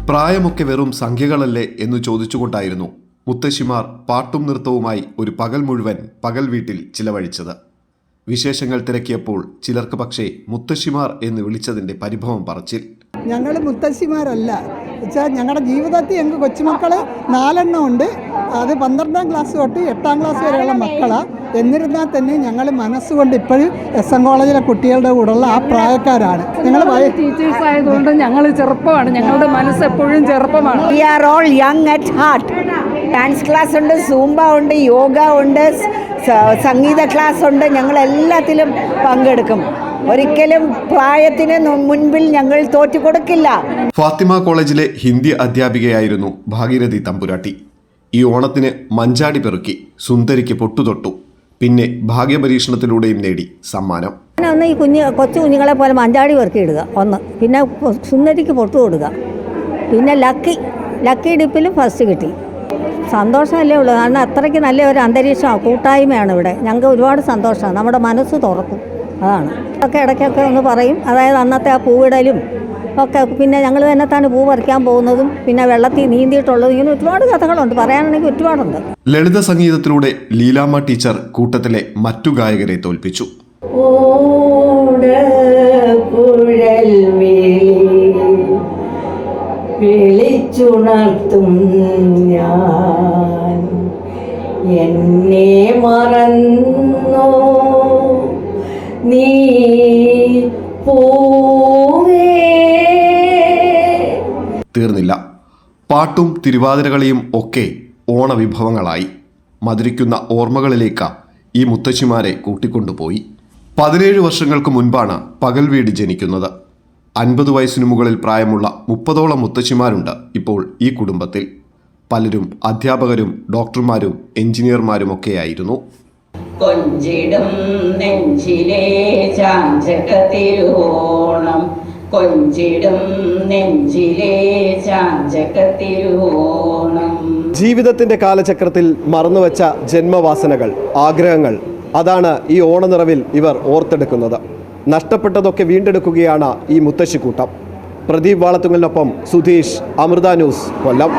Speaker 19: പ്രായമൊക്കെ വെറും സംഖ്യകളല്ലേ എന്ന് ചോദിച്ചുകൊണ്ടായിരുന്നു മുത്തശ്ശിമാർ പാട്ടും നൃത്തവുമായി ഒരു പകൽ മുഴുവൻ പകൽ വീട്ടിൽ ചിലവഴിച്ചത്. വിശേഷങ്ങൾ തിരക്കിയപ്പോൾ ചിലർക്ക് പക്ഷേ മുത്തശ്ശിമാർ എന്ന് വിളിച്ചതിൻ്റെ പരിഭവം പറച്ചിൽ.
Speaker 20: ഞങ്ങൾ മുത്തശ്ശിമാരല്ല വെച്ചാൽ ഞങ്ങളുടെ ജീവിതത്തിൽ ഞങ്ങൾക്ക് കൊച്ചുമക്കൾ 4 എണ്ണം ഉണ്ട്. അത് 12ാം ക്ലാസ് തൊട്ട് 8ാം ക്ലാസ് വരെയുള്ള മക്കളാണ്. എന്നിരുന്നാൽ തന്നെ ഞങ്ങൾ മനസ്സുകൊണ്ട് ഇപ്പോഴും SM കോളേജിലെ കുട്ടികളുടെ കൂടെയുള്ള ആ പ്രായക്കാരാണ്. ഞങ്ങൾ
Speaker 21: ടീച്ചേഴ്സ് ആയതുകൊണ്ട് ഞങ്ങൾ ചെറുപ്പമാണ്. ഞങ്ങളുടെ മനസ്സ് എപ്പോഴും ചെറുപ്പമാണ്.
Speaker 22: We are all young at heart. Dance class ഉണ്ട്, സൂംബ ഉണ്ട്, യോഗ ഉണ്ട്, സംഗീത ക്ലാസ് ഉണ്ട്. ഞങ്ങൾ എല്ലാത്തിലും പങ്കെടുക്കും. ഒരിക്കലും പ്രായത്തിന് മുൻപിൽ ഞങ്ങൾ തോറ്റു കൊടുക്കില്ല.
Speaker 19: ഫാത്തിമ കോളേജിലെ ഹിന്ദി അധ്യാപികയായിരുന്നു ഭാഗീരഥി തമ്പുരാട്ടി. ഈ ഓണത്തിന് മഞ്ചാടി പെറുക്കി, സുന്ദരിക്ക് പൊട്ടുതൊട്ടു, പിന്നെ ഭാഗ്യപരീക്ഷണത്തിലൂടെയും നേടി സമ്മാനം.
Speaker 22: ഒന്ന് ഈ കൊച്ചു കുഞ്ഞുങ്ങളെ പോലെ മഞ്ചാടി പെറുക്കിയിടുക, ഒന്ന്. പിന്നെ സുന്ദരിക്ക് പൊട്ടു കൊടുക്കുക. പിന്നെ ലക്കി ഡിപ്പിലും ഫസ്റ്റ് കിട്ടി. സന്തോഷമല്ലേ ഉള്ളൂ. കാരണം അത്രയ്ക്ക് നല്ല ഒരു അന്തരീക്ഷമാണ്, കൂട്ടായ്മയാണ് ഇവിടെ. ഞങ്ങൾക്ക് ഒരുപാട് സന്തോഷമാണ്. നമ്മുടെ മനസ്സ് തുറക്കും. അതാണ് ഒക്കെ ഇടയ്ക്കൊക്കെ ഒന്ന് പറയും. അതായത് അന്നത്തെ ആ പൂവിടലും ഒക്കെ. പിന്നെ ഞങ്ങൾ തന്നെത്താണ് പൂ പറിക്കാൻ പോകുന്നതും പിന്നെ വെള്ളത്തിൽ നീന്തിയിട്ടുള്ളതും. ഇങ്ങനെ ഒരുപാട് കഥകളുണ്ട്, പറയാനാണെങ്കിൽ ഒരുപാടുണ്ട്.
Speaker 19: ലളിത സംഗീതത്തിലൂടെ ലീലാമ്മ ടീച്ചർ കൂട്ടത്തിലെ മറ്റു ഗായകരെ തോൽപ്പിച്ചു.
Speaker 23: വിളിച്ചുണർത്തും ഞാൻ എന്നെ മറന്നോ നീ പൂവേ.
Speaker 19: തീർന്നില്ല. പാട്ടും തിരുവാതിരകളിയും ഒക്കെ ഓണവിഭവങ്ങളായി. മധുരിക്കുന്ന ഓർമ്മകളിലേക്ക് ഈ മുത്തശ്ശിമാരെ കൂട്ടിക്കൊണ്ടുപോയി. 17 വർഷങ്ങൾക്ക് മുൻപാണ് പകൽ വീട് ജനിക്കുന്നത്. 50 വയസ്സിനു മുകളിൽ പ്രായമുള്ള 30ഓളം മുത്തശ്ശിമാരുണ്ട് ഇപ്പോൾ ഈ കുടുംബത്തിൽ. പലരും അധ്യാപകരും ഡോക്ടർമാരും എഞ്ചിനീയർമാരുമൊക്കെയായിരുന്നു.
Speaker 23: കൊഞ്ചിടും നെഞ്ചിലെ ചാഞ്ചകത്തിരുവോണം, കൊഞ്ചിടും നെഞ്ചിലെ ചാഞ്ചകത്തിരുവോണം.
Speaker 24: ജീവിതത്തിന്റെ കാലചക്രത്തിൽ മറന്നുവെച്ച ജന്മവാസനകൾ, ആഗ്രഹങ്ങൾ, അതാണ് ഈ ഓണനിറവിൽ ഇവർ ഓർത്തെടുക്കുന്നത്. നഷ്ടപ്പെട്ടതൊക്കെ വീണ്ടെടുക്കുകയാണ് ഈ മുത്തശ്ശിക്കൂട്ടം. പ്രദീപ് വാളത്തുങ്ങലിനൊപ്പം സുധീഷ്, അമൃത ന്യൂസ്, കൊല്ലം.